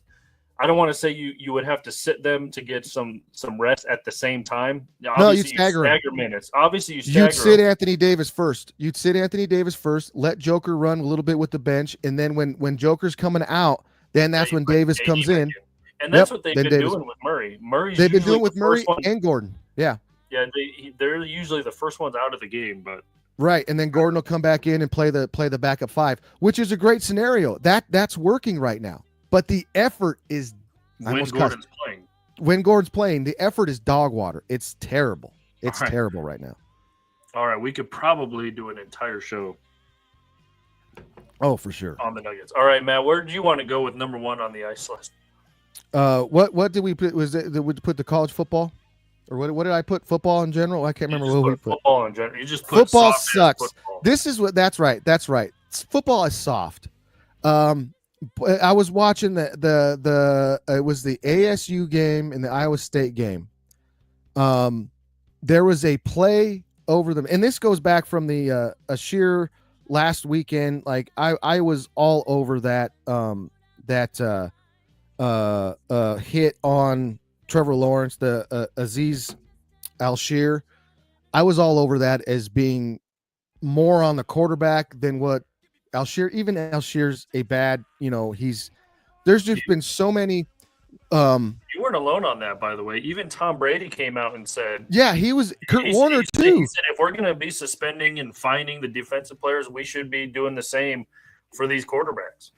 I don't want to say you would have to sit them to get some rest at the same time. Now, No, you'd obviously, stagger 'em. minutes. Obviously, you stagger You'd sit 'em. Anthony Davis first. You'd sit Anthony Davis first. Let Joker run a little bit with the bench, and then when Joker's coming out, then that's you when put Davis KD comes back in. And that's Yep, what they've then been Davis. doing with Murray. Murray's They've been usually doing with the Murray first one. and Gordon. Yeah, Yeah, they're usually the first ones out of the game, but right. And then Gordon will come back in and play the backup 5, which is a great scenario. That's working right now. But the effort is when Gordon's playing. When Gordon's playing, the effort is dog water. It's terrible. It's All right. terrible right now. All right, we could probably do an entire show Oh, for sure. on the Nuggets. All right, Matt, where do you want to go with number 1 on the ice list? What did we put? Was it did we put the college football, or what did I put? Football in general? I can't You remember just what we put put. football in general. You just put Football soft-ass sucks. football. This is what. That's right. Football is soft. I was watching the it was the ASU game and the Iowa State game. There was a play over them, and this goes back from the Ashir last weekend. Like I was all over that hit on Trevor Lawrence, the Aziz Al-Shir. I was all over that as being more on the quarterback than what Al-Shir. Even Al-Shir's a bad, there's just been so many. You weren't alone on that, by the way. Even Tom Brady came out and said, yeah, he was Kurt Warner he too. He said, if we're going to be suspending and finding the defensive players, we should be doing the same for these quarterbacks.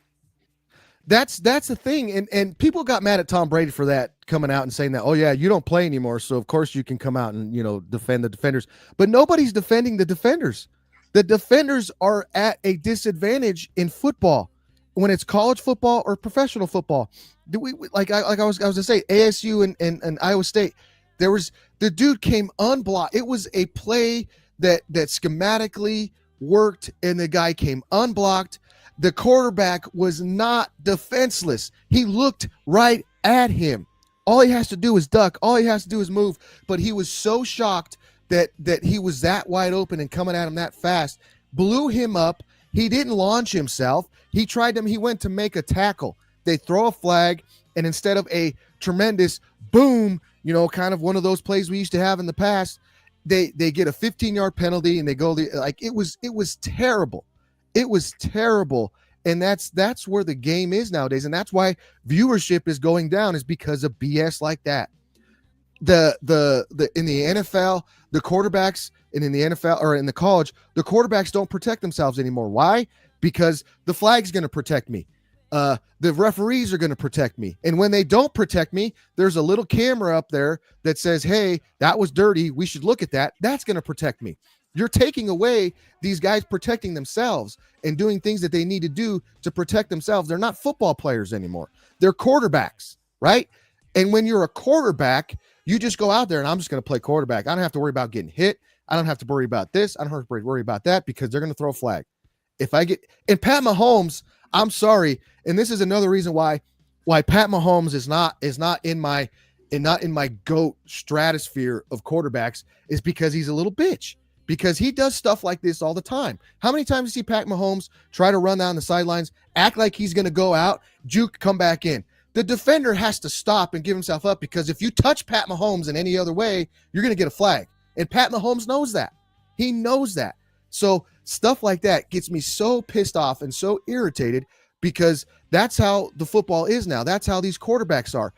That's the thing, and people got mad at Tom Brady for that, coming out and saying that, oh yeah, you don't play anymore, so of course you can come out and defend the defenders. But nobody's defending the defenders. The defenders are at a disadvantage in football when it's college football or professional football. Do we like I was gonna say ASU and Iowa State? There was the dude came unblocked. It was a play that schematically worked, and the guy came unblocked. The quarterback was not defenseless. He looked right at him. All he has to do is duck. All he has to do is move. But he was so shocked that he was that wide open and coming at him that fast. Blew him up. He didn't launch himself. He went to make a tackle. They throw a flag, and instead of a tremendous boom, kind of one of those plays we used to have in the past, they get a 15-yard penalty, and they go it was terrible. It was terrible, and that's where the game is nowadays, and that's why viewership is going down, is because of BS like that. The in the NFL, the quarterbacks, and in the NFL or in the college, the quarterbacks don't protect themselves anymore. Why? Because the flag's going to protect me. The referees are going to protect me, and when they don't protect me, there's a little camera up there that says, "Hey, that was dirty. We should look at that." That's going to protect me. You're taking away these guys protecting themselves and doing things that they need to do to protect themselves. They're not football players anymore. They're quarterbacks, right? And when you're a quarterback, you just go out there and I'm just going to play quarterback. I don't have to worry about getting hit. I don't have to worry about this. I don't have to worry about that because they're going to throw a flag. If I get and Pat Mahomes, I'm sorry, and this is another reason why Pat Mahomes is not in my GOAT stratosphere of quarterbacks, is because he's a little bitch. Because he does stuff like this all the time. How many times do you see Pat Mahomes try to run down the sidelines, act like he's going to go out, juke, come back in? The defender has to stop and give himself up, because if you touch Pat Mahomes in any other way, you're going to get a flag. And Pat Mahomes knows that. He knows that. So stuff like that gets me so pissed off and so irritated, because that's how the football is now. That's how these quarterbacks are.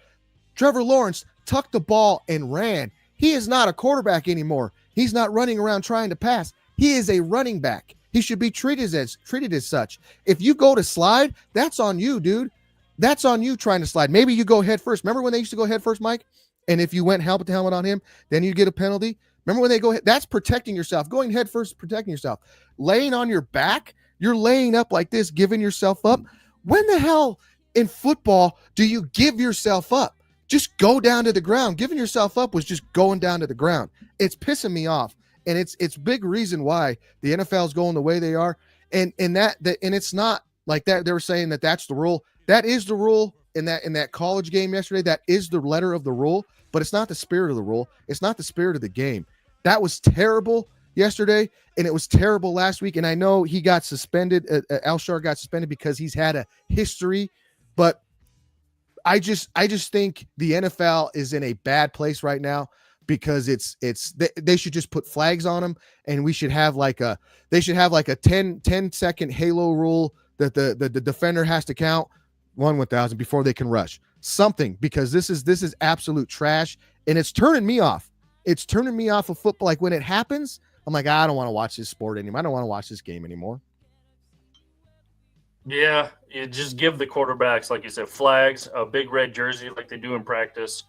Trevor Lawrence tucked the ball and ran. He is not a quarterback anymore. He's not running around trying to pass. He is a running back. He should be treated as such. If you go to slide, that's on you, dude. That's on you trying to slide. Maybe you go head first. Remember when they used to go head first, Mike? And if you went helmet to helmet on him, then you get a penalty. Remember when they go, that's protecting yourself. Going head first, protecting yourself. Laying on your back, you're laying up like this, giving yourself up. When the hell in football do you give yourself up? Just go down to the ground. Giving yourself up was just going down to the ground. It's pissing me off, and it's big reason why the NFL is going the way they are. And it's not like that. They were saying that that's the rule. That is the rule in that college game yesterday. That is the letter of the rule, but it's not the spirit of the rule. It's not the spirit of the game. That was terrible yesterday, and it was terrible last week. And I know he got suspended. Al-Shar got suspended because he's had a history, but I just think the NFL is in a bad place right now because they should just put flags on them, and we should have like a 10-second halo rule that the defender has to count 1,000 before they can rush something, because this is absolute trash, and it's turning me off. It's turning me off of football. Like when it happens, I'm like, I don't want to watch this sport anymore. I don't want to watch this game anymore. Yeah, you just give the quarterbacks, like you said, flags, a big red jersey like they do in practice,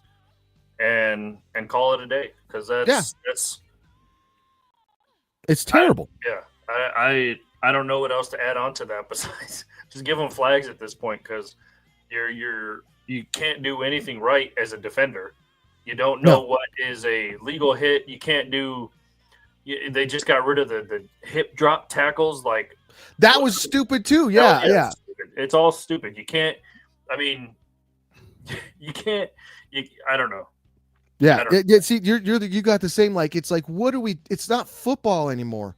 and call it a day, because that's it's terrible. I don't know what else to add on to that besides just give them flags at this point, because you can't do anything right as a defender. You don't know what is a legal hit. You can't do. They just got rid of the hip drop tackles. Like that was stupid too. Yeah. It's all stupid. You can't. I mean, you can't. I don't know. Yeah. See, you got the same. Like it's like, what are we? It's not football anymore.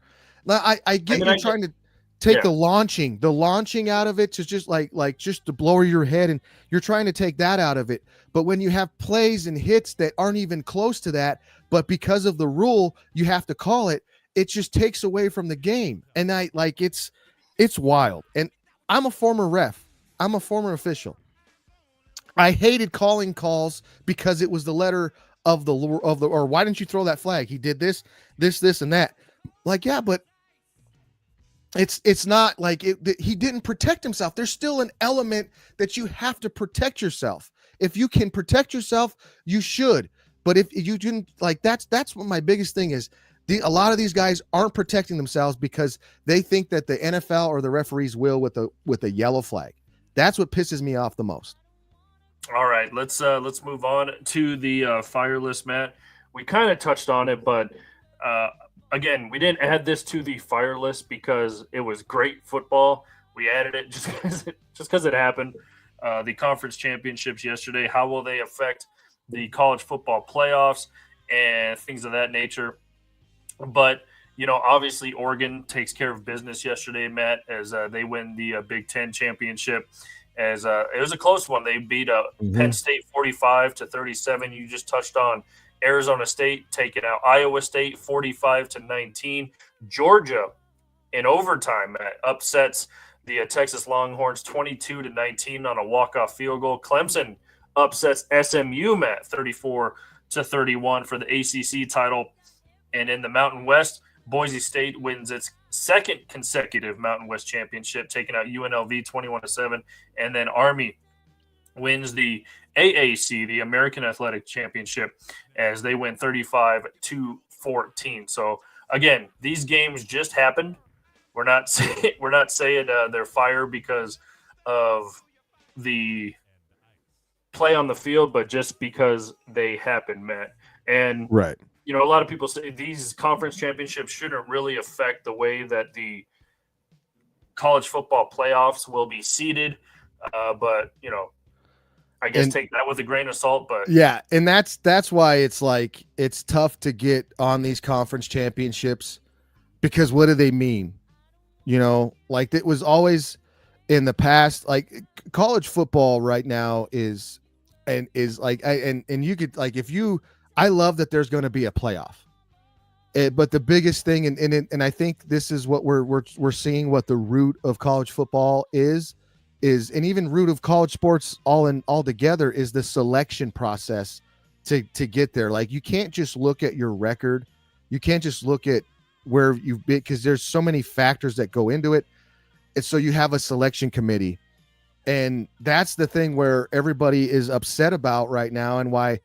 I get you're trying to take the launching out of it to just like just to blow your head, and you're trying to take that out of it. But when you have plays and hits that aren't even close to that, but because of the rule you have to call it, it just takes away from the game. And it's wild. And I'm a former ref. I'm a former official. I hated calling calls because it was the letter of the or why didn't you throw that flag? He did this, and that. Like, yeah, but it's not like he didn't protect himself. There's still an element that you have to protect yourself. If you can protect yourself, you should. But if you didn't, like, that's what my biggest thing is. A lot of these guys aren't protecting themselves because they think that the NFL or the referees will with a yellow flag. That's what pisses me off the most. All right, let's move on to the fire list, Matt. We kind of touched on it, but again, we didn't add this to the fire list because it was great football. We added it just because it happened. The conference championships yesterday. How will they affect the college football playoffs and things of that nature? But obviously Oregon takes care of business yesterday, Matt, as they win the Big Ten championship. As it was a close one. They beat Penn State 45-37. You just touched on Arizona State taking out Iowa State 45-19. Georgia in overtime upsets the Texas Longhorns 22-19 on a walk-off field goal. Clemson upsets SMU, Matt, 34-31 for the ACC title. And in the Mountain West, Boise State wins its second consecutive Mountain West championship, taking out UNLV 21-7. And then Army wins the AAC, the American Athletic Championship, as they win 35-14. So again, these games just happened. We're not saying they're fire because of the play on the field, but just because they happen, Matt. And right. A lot of people say these conference championships shouldn't really affect the way that the college football playoffs will be seeded. But, I guess take that with a grain of salt. But yeah, and that's why it's like it's tough to get on these conference championships, because what do they mean? Like it was always in the past, like college football right now is like, and you could, like, I love that there's going to be a playoff, but the biggest thing, and I think this is what we're seeing, what the root of college football is, and even root of college sports all together, is the selection process to get there. Like you can't just look at your record, you can't just look at where you've been, because there's so many factors that go into it. And so you have a selection committee, and that's the thing where everybody is upset about right now, and why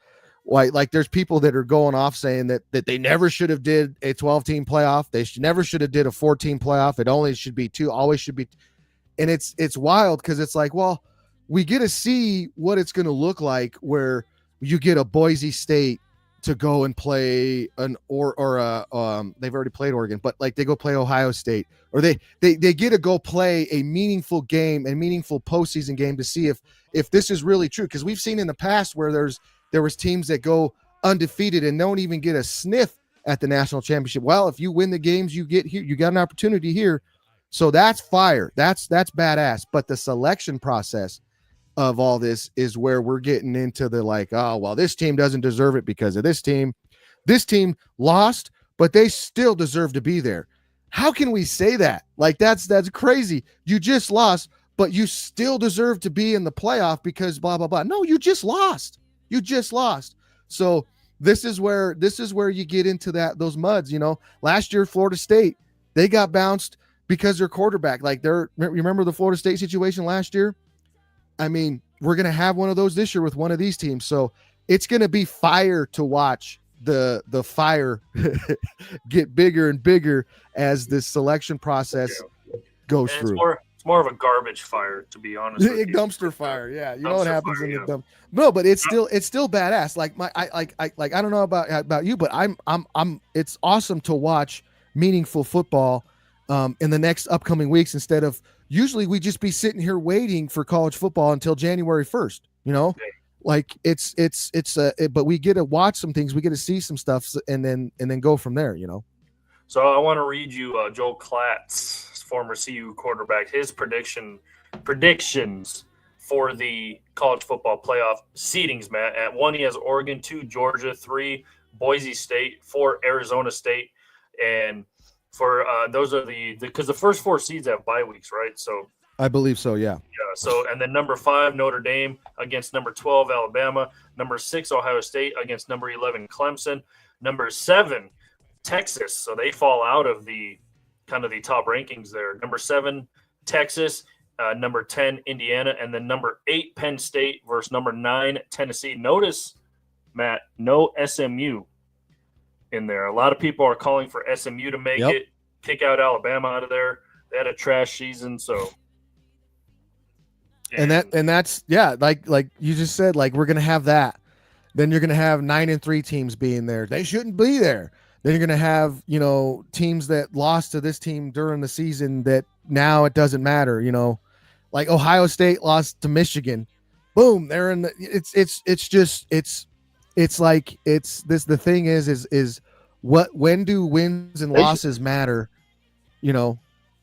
like there's people that are going off saying that they never should have did a 12-team playoff. They never should have did a 14 playoff. It only should be 2, always should be. And it's wild, because it's like, well, we get to see what it's going to look like where you get a Boise State to go and play they've already played Oregon, but like they go play Ohio State, or they get to go play a meaningful game, a meaningful postseason game, to see if this is really true. Because we've seen in the past where there was teams that go undefeated and don't even get a sniff at the national championship. Well, if you win the games you get here, you got an opportunity here. So that's fire. That's badass. But the selection process of all this is where we're getting into the like, oh, well, this team doesn't deserve it because of this team. This team lost, but they still deserve to be there. How can we say that? Like that's crazy. You just lost, but you still deserve to be in the playoff because blah blah blah. No, you just lost. You just lost. So this is where you get into those muds. Last year Florida State, they got bounced because their quarterback. Like remember the Florida State situation last year? I mean, we're gonna have one of those this year with one of these teams. So it's gonna be fire to watch the fire get bigger and bigger as this selection process goes through. It's more of a garbage fire, to be honest. A dumpster fire, yeah. You know what happens in the dump. No, but it's still badass. Like I don't know about you, but I'm it's awesome to watch meaningful football in the next upcoming weeks instead of usually we just be sitting here waiting for college football until January 1st, Like but we get to watch some things, we get to see some stuff, and then go from there, So I want to read you Joel Klatt's former CU quarterback, his predictions for the college football playoff seedings, Matt. At 1, he has Oregon, 2, Georgia, 3, Boise State, 4, Arizona State, and for those are because the first 4 seeds have bye weeks, right? So I believe so, yeah. Yeah. So, and then number 5, Notre Dame against number 12, Alabama. Number 6, Ohio State against number 11, Clemson. Number 7, Texas. So they fall out of the kind of the top rankings there. Number 7, Texas. Number 10, Indiana. And then number 8, Penn State versus number 9, Tennessee. Notice, Matt, no SMU in there. A lot of people are calling for SMU to make it, kick out Alabama out of there. They had a trash season, so. And that's like you just said, like we're gonna have that. Then you're gonna have 9-3 teams being there. They shouldn't be there. Then you're gonna have teams that lost to this team during the season that now it doesn't matter. Like Ohio State lost to Michigan. Boom, they're in the. The thing is when do wins and losses matter?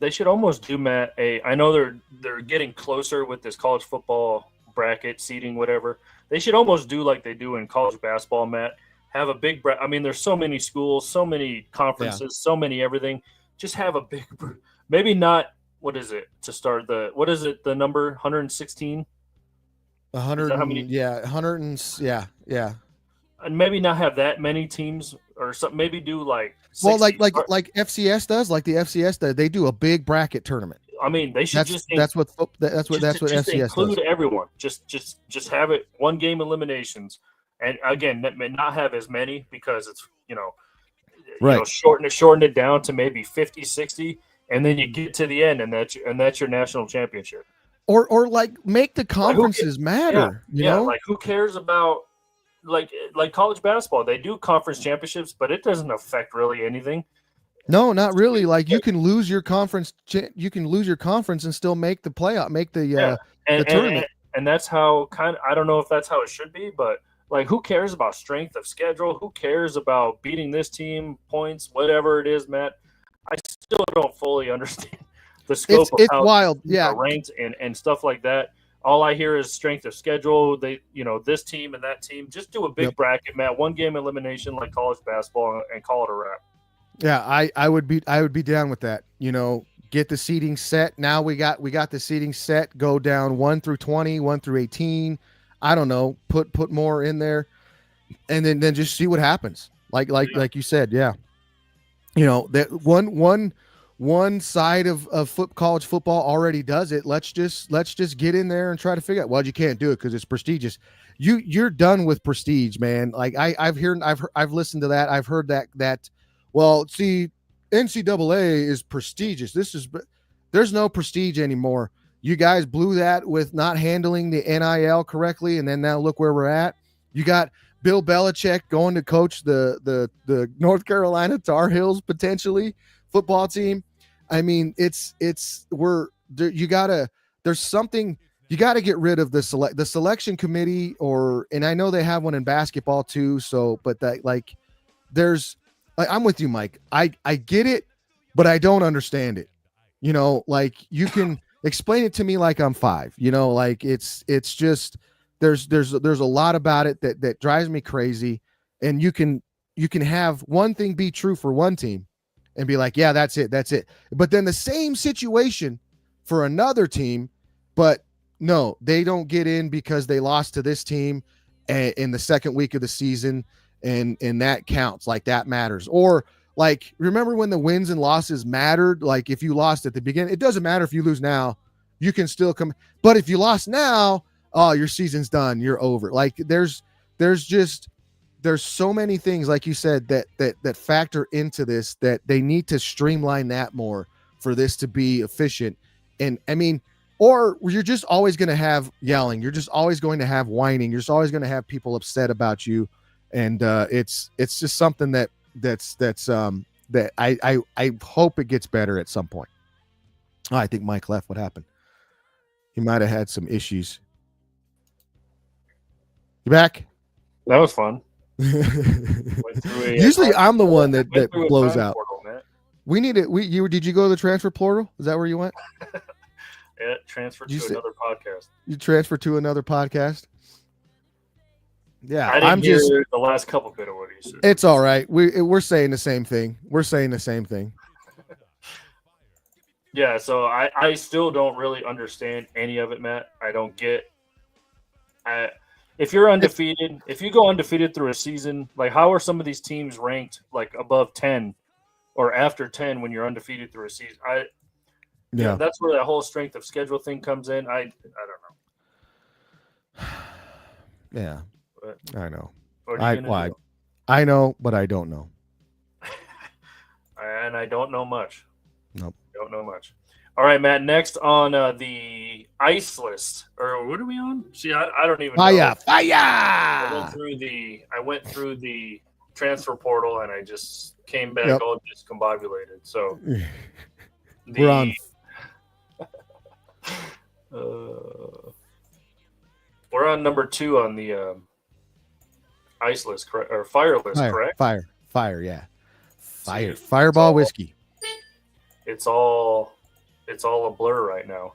They should almost do, Matt. I know they're getting closer with this college football bracket seeding, whatever. They should almost do like they do in college basketball, Matt. Have a big I mean, there's so many schools, so many conferences, so many everything. Just have a big, maybe not. What is it to start what is it? The number 116. 100. Yeah, 100. Yeah. And maybe not have that many teams or something. Maybe do like 60. Well, like FCS does, like the FCS does. They do a big bracket tournament. I mean, they should that's what FCS include does. Everyone. Just have it 1 game eliminations, and again, not have as many because it's shorten it down to maybe 50, 60, and then you get to the end, and that's your national championship. Or like make the conferences matter. You know, like who cares about. Like college basketball, they do conference championships, but it doesn't affect really anything. No, not really. Like you can lose your conference, and still make the playoff, make the tournament. And that's how I don't know if that's how it should be, but like who cares about strength of schedule? Who cares about beating this team, points, whatever it is, Matt? I still don't fully understand the scope of how wild, ranked and stuff like that. All I hear is strength of schedule. They, this team and that team. Just do a big bracket, Matt. 1 game elimination like college basketball, and call it a wrap. Yeah, I would be down with that. Get the seating set. Now we got the seating set. Go down 1 through 20, 1 through 18. I don't know. Put more in there, and then just see what happens. Like you said, yeah. That one side of college football already does it. Let's just get in there and try to figure out. Well, you can't do it because it's prestigious. You're done with prestige, man. Like I've listened to that. I've heard that. Well, see, NCAA is prestigious. There's no prestige anymore. You guys blew that with not handling the NIL correctly, and then now look where we're at. You got Bill Belichick going to coach the North Carolina Tar Heels potentially football team. I mean, there's something you got to get rid of the selection committee, and I know they have one in basketball too. So, but I'm with you, Mike. I get it, but I don't understand it. Like you can Explain it to me like I'm 5. Like it's just there's a lot about it that drives me crazy. And you can have one thing be true for one team and be like, yeah, that's it. But then the same situation for another team, but no, they don't get in because they lost to this team in the second week of the season, and that counts, like that matters. Or like, remember when the wins and losses mattered? Like if you lost at the beginning, it doesn't matter if you lose now, you can still come. But if you lost now, oh, your season's done, you're over. Like there's so many things, like you said, that factor into this, that they need to streamline that more for this to be efficient. And I mean, or you're just always going to have yelling. You're just always going to have whining. You're just always going to have people upset about you. And it's just something that I hope it gets better at some point. Oh, I think Mike left. What happened? He might have had some issues. You back? That was fun. Usually I'm the one that blows out. Portal, we need it. Did you go to the transfer portal? Is that where you went? Yeah, transfer to another podcast. You transferred to another podcast? Yeah, I didn't hear the last couple bit of what he said. It's all right. We're saying the same thing. Yeah, so I still don't really understand any of it, Matt. I don't get. If you're undefeated, if you go undefeated through a season, like how are some of these teams ranked like above 10 or after 10 when you're undefeated through a season? Yeah, that's where that whole strength of schedule thing comes in. I don't know. Yeah, but, I know. I know, but I don't know. And I don't know much. Nope. Don't know much. All right, Matt. Next on the ice list, or what are we on? See, I don't even know. Fire! I went through the transfer portal, and I just came back all discombobulated. So we're on. We're on number 2 on the ice list, correct? Or fire list, correct? Fire, yeah. Fire. Fireball whiskey. It's all a blur right now.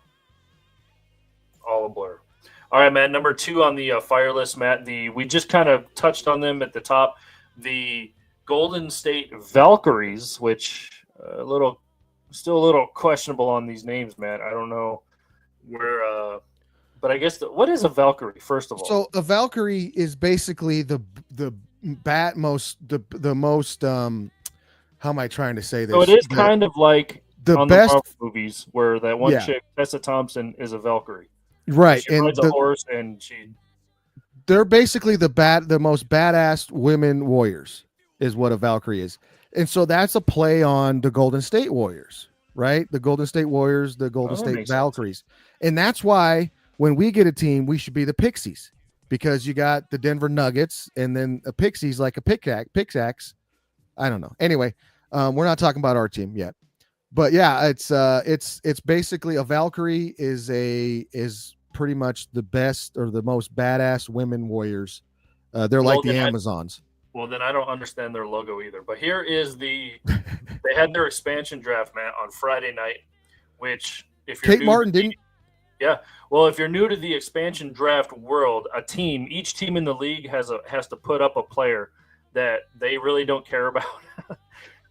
All a blur. All right, Matt. Number 2 on the fire list, Matt. We just kind of touched on them at the top. The Golden State Valkyries, which still a little questionable on these names, Matt. I don't know where. But I guess what is a Valkyrie, first of all? So a Valkyrie is basically the most. How am I trying to say this? So it is kind of like the on best the Marvel movies where that one chick, Tessa Thompson, is a Valkyrie. Right. She rides a horse and they're basically the most badass women warriors is what a Valkyrie is. And so that's a play on the Golden State Warriors, right? The Golden State Warriors, the Golden State Valkyries. And that's why when we get a team, we should be the Pixies, because you got the Denver Nuggets and then a Pixies like a pickaxe. I don't know. Anyway, we're not talking about our team yet. But yeah, it's basically a Valkyrie is pretty much the best or the most badass women warriors. They're like the Amazons. Well, then I don't understand their logo either. But here is they had their expansion draft, Matt, on Friday night, which if you're Kate Martin didn't. Yeah. Well, if you're new to the expansion draft world, each team in the league has to put up a player that they really don't care about.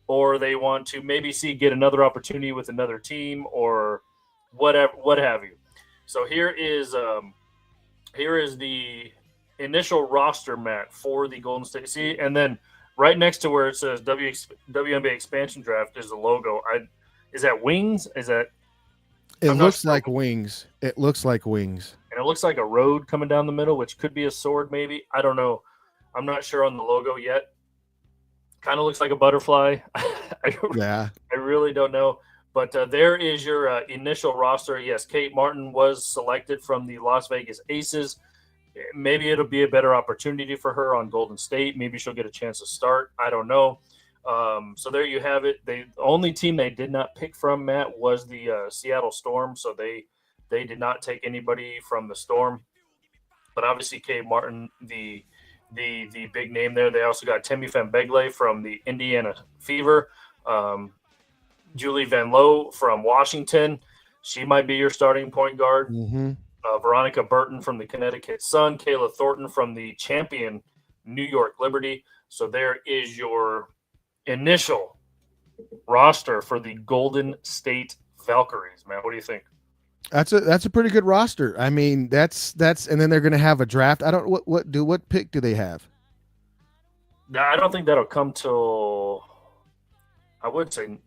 Or they want to maybe get another opportunity with another team or whatever, what have you. So here is the initial roster, Matt, for the Golden State. See, and then right next to where it says WNBA expansion draft is the logo. Is that wings? Is that? It looks like wings. It looks like wings. And it looks like a road coming down the middle, which could be a sword, maybe. I don't know. I'm not sure on the logo yet. Kind of looks like a butterfly. I really don't know. But there is your initial roster. Yes, Kate Martin was selected from the Las Vegas Aces. Maybe it'll be a better opportunity for her on Golden State. Maybe she'll get a chance to start. I don't know. So there you have it. The only team they did not pick from, Matt, was the Seattle Storm. So they did not take anybody from the Storm. But obviously, Kate Martin, the big name there. They also got Temi Fambegle from the Indiana Fever, Julie Van Loo from Washington. She might be your starting point guard. Mm-hmm. Veronica Burton from the Connecticut Sun, Kayla Thornton from the champion New York Liberty. So there is your initial roster for the Golden State Valkyries, man. What do you think? That's a pretty good roster. I mean, that's and then they're going to have a draft. I don't what pick do they have? No, I don't think that'll come till, I would say,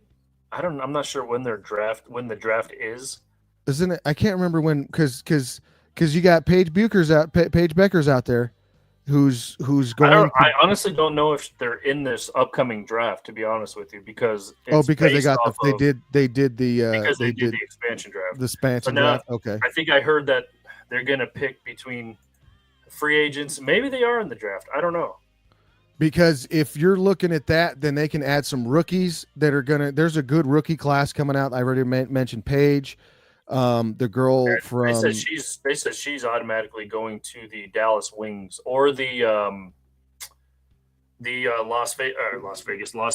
I'm not sure when the draft is. Isn't it? I can't remember when, because you got Paige Becker's out there, who's going. I honestly don't know if they're in this upcoming draft, to be honest with you, because because they did the expansion draft. The expansion now, draft. Okay. I think I heard that they're going to pick between free agents. Maybe they are in the draft. I don't know. Because if you're looking at that, then they can add some rookies that are gonna. There's a good rookie class coming out. I already mentioned Paige. The girl from they said she's automatically going to the Dallas Wings or the Los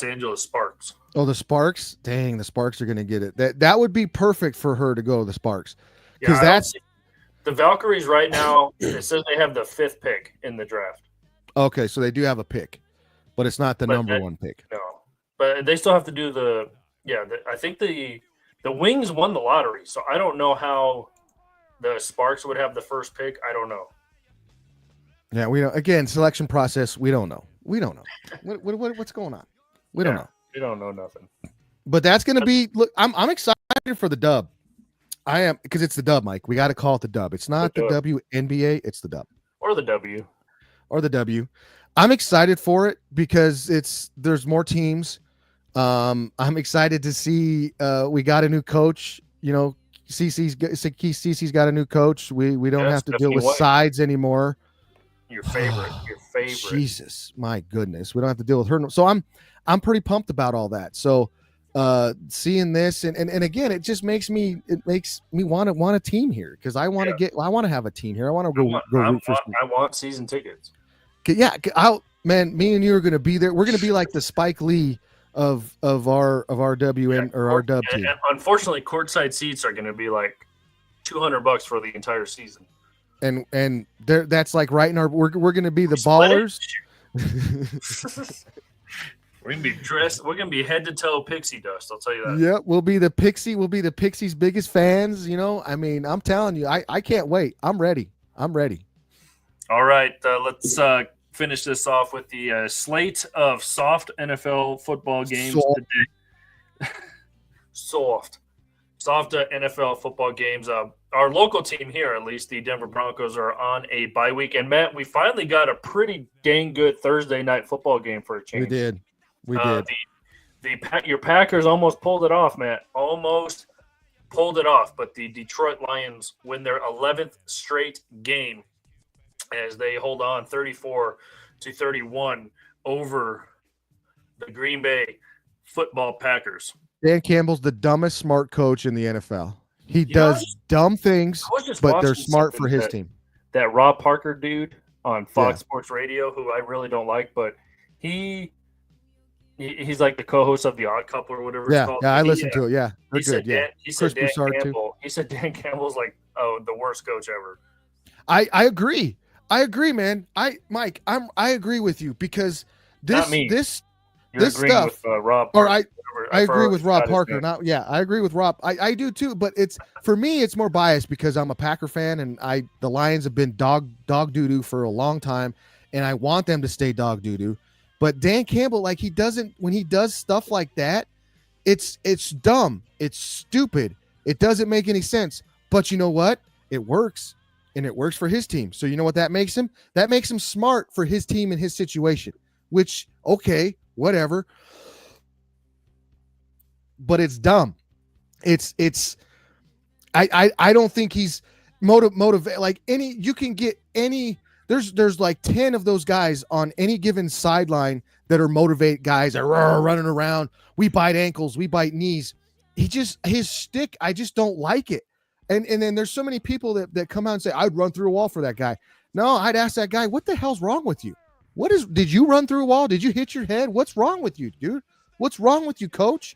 Angeles Sparks. Oh, the Sparks! Dang, the Sparks are going to get it. That would be perfect for her to go to the Sparks, because that's the Valkyries right now. It says they have the 5th pick in the draft. Okay, so they do have a pick, but it's not the number 1 pick. No, but they still have to do I think the Wings won the lottery, so I don't know how the Sparks would have the 1st pick. I don't know. Yeah, we don't. Again, selection process. We don't know. What's going on? We don't know. We don't know nothing. But that's going to be. Look, I'm excited for the dub. I am, because it's the dub, Mike. We got to call it the dub. It's not the WNBA. It's the dub or the W. I'm excited for it because there's more teams. I'm excited to see we got a new coach. You know, Cece's got a new coach. We don't have to deal with sides anymore. Your favorite. Jesus, my goodness, we don't have to deal with her. So I'm pretty pumped about all that. So seeing this and again, it just makes me want a team here, because I want to have a team here. I want to go root for. I want season tickets. Yeah, man, me and you are going to be there. We're going to be like the Spike Lee of our WN or our dub team. And unfortunately, courtside seats are going to be like $200 for the entire season. And that's like right in our. We're going to be the ballers. We're going to be dressed. We're going to be head to toe pixie dust. I'll tell you that. Yeah, we'll be the Pixies' biggest fans. You know, I mean, I'm telling you, I can't wait. I'm ready. All right, let's finish this off with the slate of soft NFL football games today. Soft NFL football games. Our local team here, at least, the Denver Broncos, are on a bye week. And, Matt, we finally got a pretty dang good Thursday night football game for a change. We did. Your Packers almost pulled it off, Matt. Almost pulled it off. But the Detroit Lions win their 11th straight game as they hold on 34-31 over the Green Bay Football Packers. Dan Campbell's the dumbest smart coach in the NFL. He does dumb things, but they're smart for his team. That Rob Parker dude on Fox Sports Radio, who I really don't like, but he's like the co-host of The Odd Couple or whatever it's called. Yeah, I listened to it. Yeah, they're good. He said Dan Campbell's like, the worst coach ever. I agree. Man. Mike, I agree with you, because this stuff. With, Rob, or I agree with Rob Parker. I agree with Rob. I do too, but for me, it's more biased because I'm a Packer fan, and the Lions have been dog doo-doo for a long time, and I want them to stay dog doo-doo. But Dan Campbell, like, when he does stuff like that, it's dumb. It's stupid. It doesn't make any sense. But you know what? It works. And it works for his team. So you know what that makes him? That makes him smart for his team and his situation, which, okay, whatever. But it's dumb. I don't think he's motivate like any, you can get any, there's like 10 of those guys on any given sideline that are motivate guys that are running around. We bite ankles, we bite knees. His shtick, I just don't like it. And then there's so many people that come out and say, I'd run through a wall for that guy. No, I'd ask that guy, what the hell's wrong with you? Did you run through a wall? Did you hit your head? What's wrong with you, dude? What's wrong with you, coach?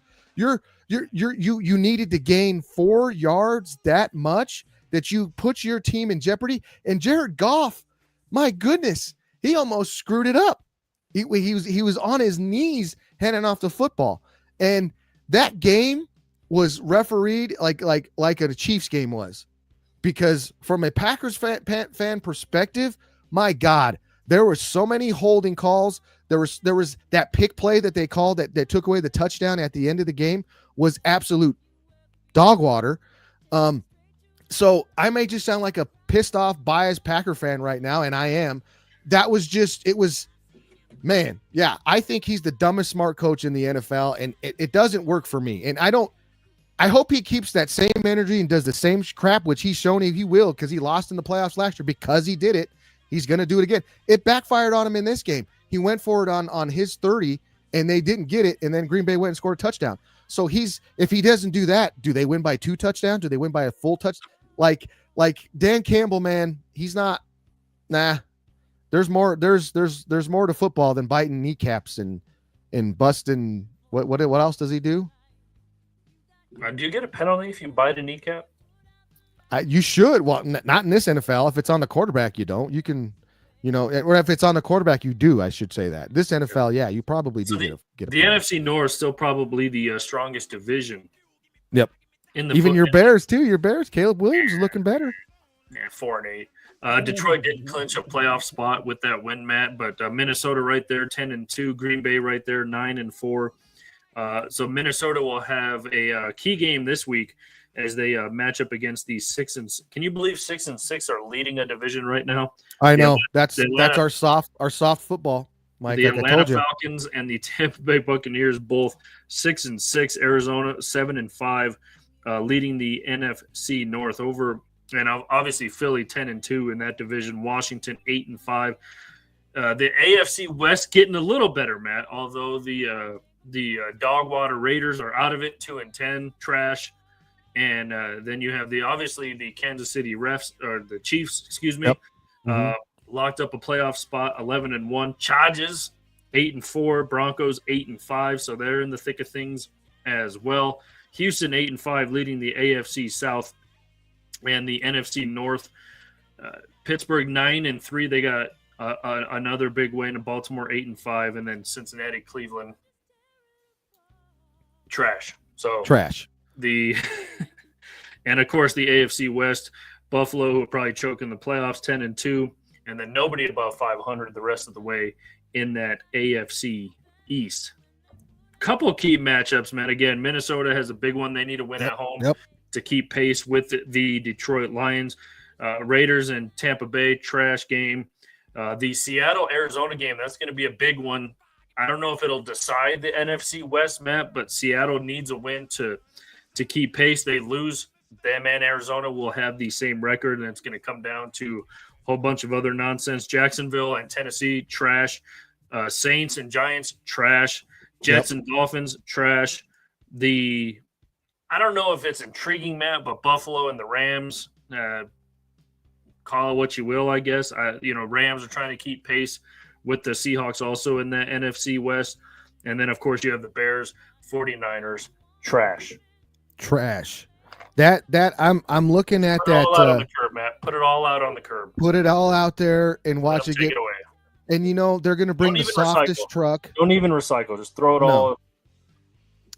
You needed to gain 4 yards that much that you put your team in jeopardy. And Jared Goff, my goodness, he almost screwed it up. He was on his knees handing off the football, and that game was refereed like a Chiefs game was, because from a Packers fan perspective, my God, there were so many holding calls. There was that pick play that they called that took away the touchdown at the end of the game was absolute dog water. So I may just sound like a pissed off, biased Packer fan right now, and I am. That was just, it was, man, yeah, I think he's the dumbest smart coach in the NFL, and it doesn't work for me. And I hope he keeps that same energy and does the same crap, which he's shown he will, because he lost in the playoffs last year. Because he did it, he's going to do it again. It backfired on him in this game. He went for it on his 30, and they didn't get it, and then Green Bay went and scored a touchdown. So if he doesn't do that, do they win by 2 touchdowns? Do they win by a full touch? Like Dan Campbell, man, he's not. Nah, there's more. There's more to football than biting kneecaps and busting. What else does he do? Do you get a penalty if you bite a kneecap? You should. Well, not in this NFL. If it's on the quarterback, you don't. You can, or if it's on the quarterback, you do. I should say that. This NFL, yeah, you probably do get a the NFC North is still probably the strongest division. Yep. Even your Bears too. Your Bears, Caleb Williams is looking better. Yeah, 4-8. Detroit didn't clinch a playoff spot with that win, Matt, but Minnesota right there, 10-2. Green Bay right there, 9-4. So Minnesota will have a key game this week as they match up against the 6 Can you believe 6-6 are leading a division right now? I know that's our soft football. Mike, the Atlanta Falcons and the Tampa Bay Buccaneers both 6-6. Arizona 7-5. Leading the NFC North over, and obviously Philly 10-2 in that division. Washington 8-5. The AFC West getting a little better, Matt. Although the Dogwater Raiders are out of it, 2-10, trash. And then you have the Kansas City refs or the Chiefs, excuse me, yep. Mm-hmm. Locked up a playoff spot, 11-1. Chargers 8-4. Broncos 8-5. So they're in the thick of things as well. Houston 8-5, leading the AFC South and the NFC North. Pittsburgh 9-3. They got another big win. In Baltimore 8-5, and then Cincinnati, Cleveland, trash. So trash. And of course the AFC West, Buffalo, who will probably choke in the playoffs, 10-2, and then nobody above 500 the rest of the way in that AFC East. Couple key matchups, man. Again, Minnesota has a big one. They need to win at home to keep pace with the Detroit Lions. Raiders and Tampa Bay, trash game. The Seattle-Arizona game, that's going to be a big one. I don't know if it'll decide the NFC West, Matt, but Seattle needs a win to keep pace. They lose, them and Arizona will have the same record, and it's going to come down to a whole bunch of other nonsense. Jacksonville and Tennessee, trash. Saints and Giants, trash. Jets and Dolphins, trash. I don't know if it's intriguing, Matt, but Buffalo and the Rams, call it what you will, I guess. Rams are trying to keep pace with the Seahawks also in the NFC West. And then, of course, you have the Bears, 49ers, trash. That I'm looking at Put it all out on the curb, Matt. Put it all out on the curb. Put it all out there and watch it take get it away. And they're going to bring the softest truck. Don't even recycle. Just throw it all.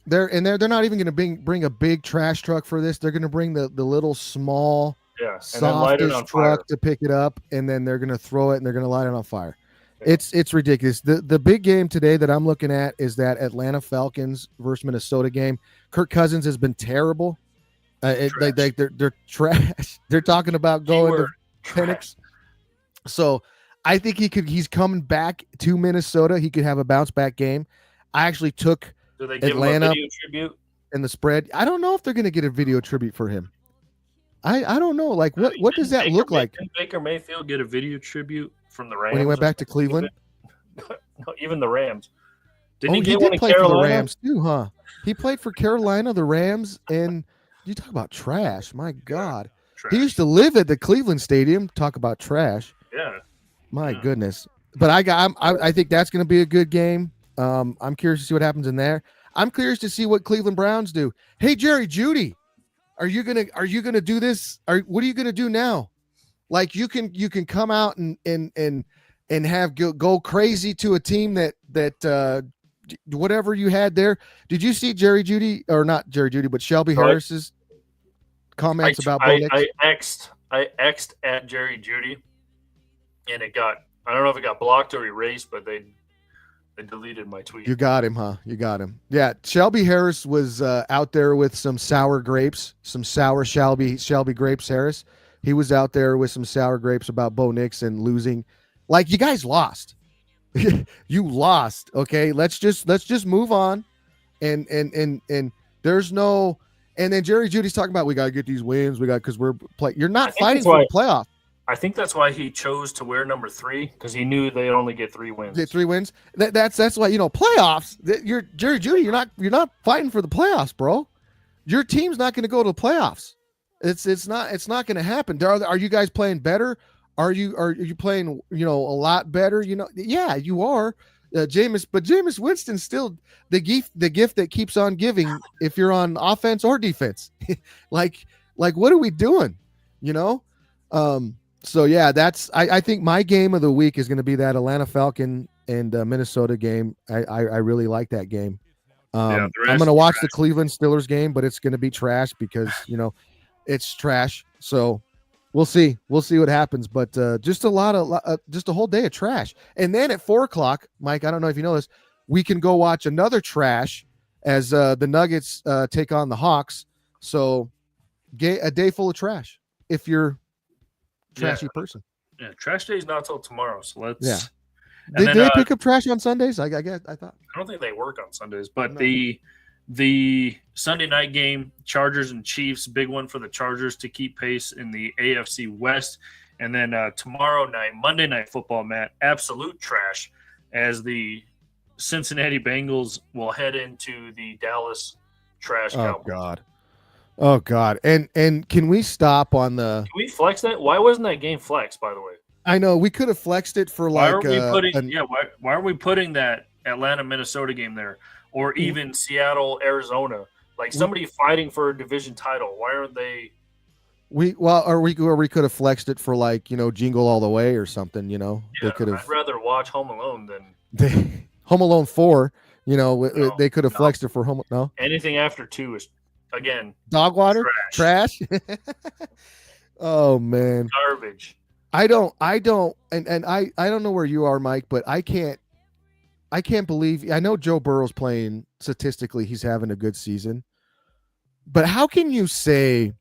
They're not even going to bring a big trash truck for this. They're going to bring the little small softest truck to pick it up, and then they're going to throw it and they're going to light it on fire. Yeah. It's ridiculous. The big game today that I'm looking at is that Atlanta Falcons versus Minnesota game. Kirk Cousins has been terrible. They're trash. They're talking about going to Penix. So I think he's coming back to Minnesota. He could have a bounce back game. I actually took Atlanta him a video tribute in the spread. I don't know if they're going to get a video tribute for him. I don't know. Like what does that look like? Did Baker Mayfield get a video tribute from the Rams when he went back to Cleveland? No, even the Rams. Didn't he get one in Carolina? For the Rams too, huh? He played for Carolina, the Rams, and you talk about trash. My God, trash. He used to live at the Cleveland Stadium. Talk about trash. Yeah. My goodness. But I think that's going to be a good game. I'm curious to see what happens in there. I'm curious to see what Cleveland Browns do. Hey, Jerry Judy, are you gonna do this? What are you gonna do now? Like you can come out and have go crazy to a team that whatever you had there. Did you see Jerry Judy, or not Jerry Judy, but Shelby Harris's comments about Bo Nix? I X'd at Jerry Judy, and I don't know if it got blocked or erased, but they deleted my tweet. You got him, huh? You got him. Yeah, Shelby Harris was out there with some sour grapes, some sour Shelby grapes. Harris, he was out there with some sour grapes about Bo Nix and losing. Like, you guys lost. You lost. Okay, let's just move on, and there's no. And then Jerry Judy's talking about we got to get these wins. Because we're play. You're not fighting for the playoff. I think that's why he chose to wear number 3, because he knew they'd only get 3 wins. Get 3 wins. That's why, playoffs. You're Jerry Judy. You're not fighting for the playoffs, bro. Your team's not going to go to the playoffs. It's not going to happen. Are you guys playing better? Are you playing a lot better? Yeah, you are. Jameis Winston's still the gift that keeps on giving. If you're on offense or defense, like what are we doing? So yeah, I think my game of the week is going to be that Atlanta Falcon and Minnesota game. I really like that game. I'm going to watch the Cleveland Steelers game, but it's going to be trash because it's trash. So we'll see what happens. But just a whole day of trash. And then at 4:00, Mike, I don't know if you know this, we can go watch another trash as the Nuggets take on the Hawks. So a day full of trash if you're trashy person. Yeah, trash day is not till tomorrow, so let's. Yeah. Did they pick up trash on Sundays? I guess I thought. I don't think they work on Sundays, but No. the Sunday night game, Chargers and Chiefs, big one for the Chargers to keep pace in the AFC West, and then tomorrow night, Monday Night Football, Matt, absolute trash, as the Cincinnati Bengals will head into the Dallas trash. Cowboys. Oh God! And can we stop on the? Can we flex that? Why wasn't that game flexed? By the way, I know we could have flexed it for like. Why are we putting that Atlanta Minnesota game there, or even Seattle Arizona? Like somebody fighting for a division title. Why aren't they? We could have flexed it for like Jingle All the Way or something. Yeah, they could have. I'd rather watch Home Alone than Home Alone 4. They could have flexed it for Home. No, anything after 2 is. Again, dog water, trash. Oh man, garbage. I don't, and I don't know where you are, Mike, but I can't believe. I know Joe Burrow's playing statistically; he's having a good season. But how can you say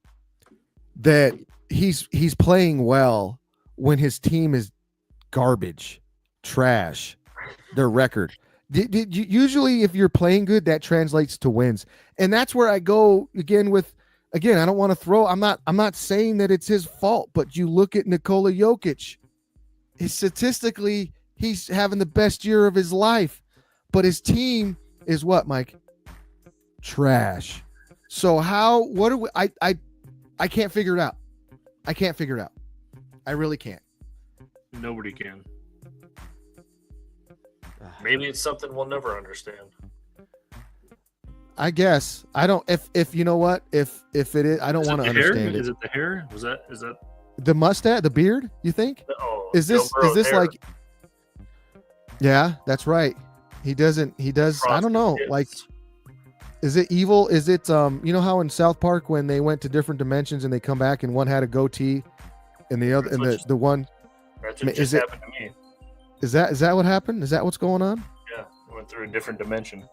that he's playing well when his team is garbage, trash, their record? Did you, usually if you're playing good, that translates to wins, and that's where I go again. I don't want to throw. I'm not saying that it's his fault, but you look at Nikola Jokic. Statistically, he's having the best year of his life, but his team is what, Mike? Trash. So what do we? I can't figure it out. I can't figure it out. I really can't. Nobody can. Maybe it's something we'll never understand. I guess I don't. If you know what, if it is, I don't want to understand it. Is it the hair? Is that the mustache, the beard? You think? Oh, is this hair. like? Yeah, that's right. He does. I don't know. Kids. Like, is it evil? Is it how in South Park when they went to different dimensions and they come back and one had a goatee, and the other the one. That's what just happened to me. Is that what happened? Is that what's going on? Yeah, I went through a different dimension.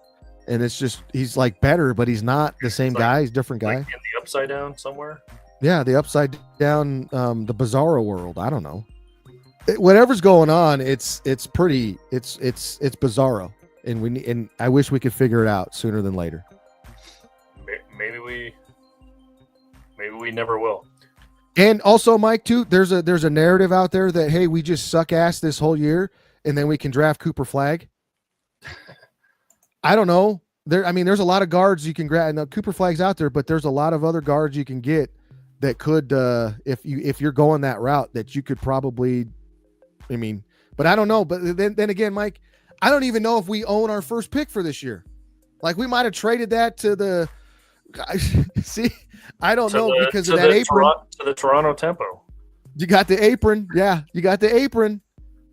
And it's just he's like better, but he's not the same guy. He's a different guy. Like in the upside down somewhere. Yeah, the upside down, the bizarro world. I don't know. Whatever's going on, it's bizarro, and I wish we could figure it out sooner than later. Maybe we never will. And also, Mike, too, there's a narrative out there that, hey, we just suck ass this whole year, and then we can draft Cooper Flagg. I don't know. There's a lot of guards you can grab. Now, Cooper Flagg's out there, but there's a lot of other guards you can get that could, if you're going that route, that you could probably. But I don't know. But then again, Mike, I don't even know if we own our first pick for this year. Like we might have traded that to the. See, I don't To know the- because to of that the apron. To the Toronto Tempo. You got the apron. Yeah, you got the apron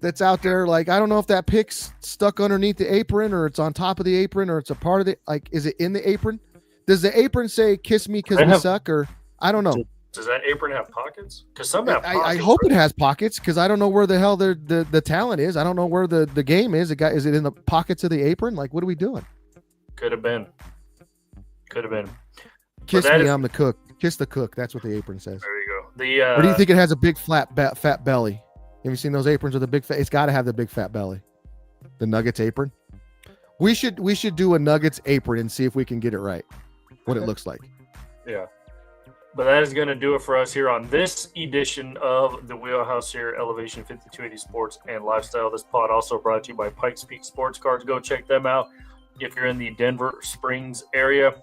that's out there. Like, I don't know if that pick's stuck underneath the apron or it's on top of the apron or it's a part of it. Like, is it in the apron? Does the apron say kiss me because They we have- suck? Or I don't know. Does that apron have pockets? Because some have pockets. I hope it has pockets because I don't know where the hell the talent is. I don't know where the game is. Is it in the pockets of the apron? Like, what are we doing? Could have been. Kiss that me, is- I'm the cook. Kiss the cook. That's what the apron says. There you go. The Or do you think it has a big fat belly? Have you seen those aprons with a big fat? It's got to have the big fat belly. The Nuggets apron. We should do a Nuggets apron and see if we can get it right. What it looks like. Yeah. But that is going to do it for us here on this edition of the Wheelhouse here, Elevation 5280 Sports and Lifestyle. This pod also brought to you by Pikes Peak Sports Cards. Go check them out if you're in the Denver Springs area.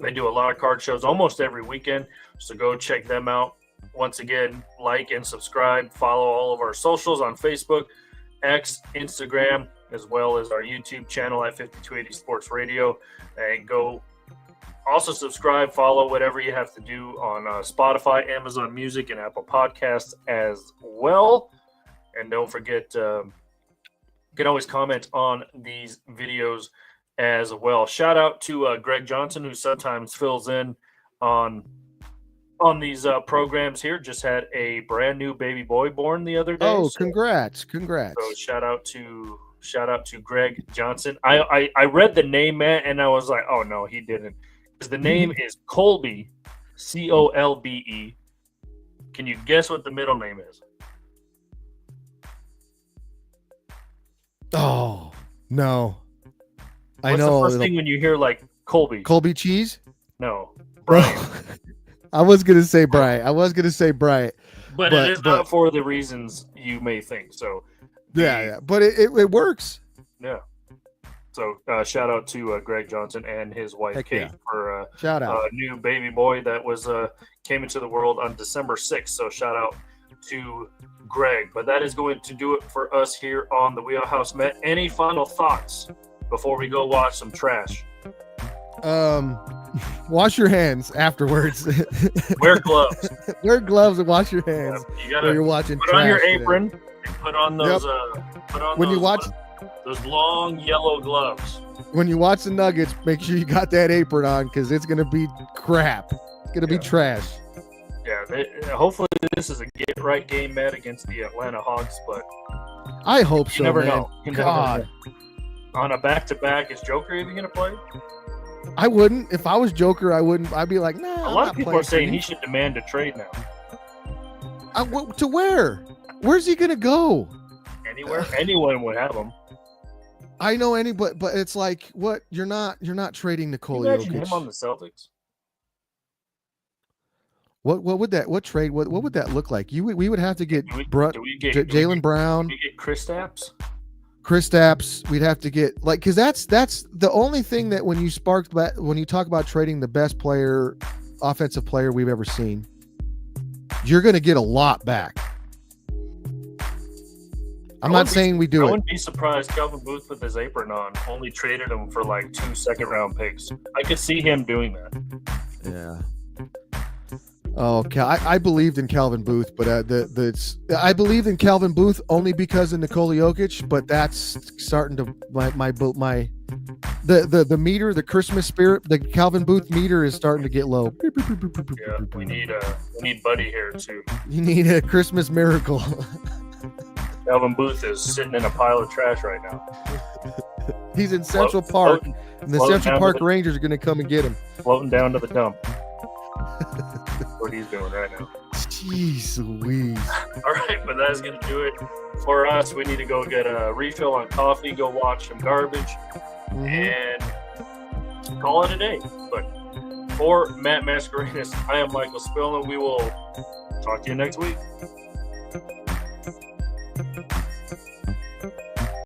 They do a lot of card shows almost every weekend, so go check them out. Once again, like and subscribe. Follow all of our socials on Facebook, X, Instagram, as well as our YouTube channel at 5280 Sports Radio. And go also subscribe, follow, whatever you have to do on Spotify, Amazon Music, and Apple Podcasts as well. And don't forget, you can always comment on these videos as well. Shout out to Greg Johnson, who sometimes fills in on these programs here. Just had a brand new baby boy born the other day. Oh, so- congrats. So shout out to Greg Johnson. I read the name, man, and I was like, oh no, he didn't. Because the name is Colby, Colbe. Can you guess what the middle name is? Oh, no. I What's know. the first thing when you hear like Colby? Colby cheese? No, Brian. I was going to say Bryant. But it is not for the reasons you may think. So Yeah. But it works. yeah. So shout out to Greg Johnson and his wife Heck Kate yeah. for Shout out. a new baby boy that was came into the world on December 6th. So shout out to Greg. But that is going to do it for us here on the Wheelhouse Met. Any final thoughts before we go watch some trash? Wash your hands afterwards. Wear gloves. Wear gloves and wash your hands You while gotta you're watching put on your trash today. apron and put on those. Put on When those, you watch- those long yellow gloves. When you watch the Nuggets, make sure you got that apron on because it's gonna be crap. It's gonna be trash. Yeah, hopefully this is a get right game, Matt, against the Atlanta Hawks. But I hope you so. never man. know. You never God, know. On a back-to-back, is Joker even going to play? I wouldn't. If I was Joker, I wouldn't. I'd be like, nah. A lot of people are saying he should demand a trade now. To where? Where's he gonna go? Anywhere, anyone would have him. I know anybody, but it's like, what? You're not trading Can you Nikola imagine him on Jokic. the Celtics? What would that? What trade? What would that look like? We would have to get Do we get Jalen Brown, Do we get Kristaps? Kristaps. We'd have to get because that's the only thing that when you talk about trading the best player, offensive player we've ever seen, you're going to get a lot back. I'm not saying we do I it. wouldn't be surprised Calvin Booth with his apron on only traded him for like 2 second-round picks. I could see him doing that. Yeah. Oh, I believed in Calvin Booth, but I believed in Calvin Booth only because of Nikola Jokic. But that's starting to the meter, the Christmas spirit, the Calvin Booth meter is starting to get low. Yeah, we need Buddy here too. You need a Christmas miracle. Calvin Booth is sitting in a pile of trash right now. He's in Central Park, and the floating Central down Park to the- Rangers are going to come and get him. Floating down to the dump. What he's doing right now. Jeez Louise. All right, but that's going to do it for us. We need to go get a refill on coffee, go watch some garbage, and call it a day. But for Matt Mascarenas, I am Michael Spillman. We will talk to you next week.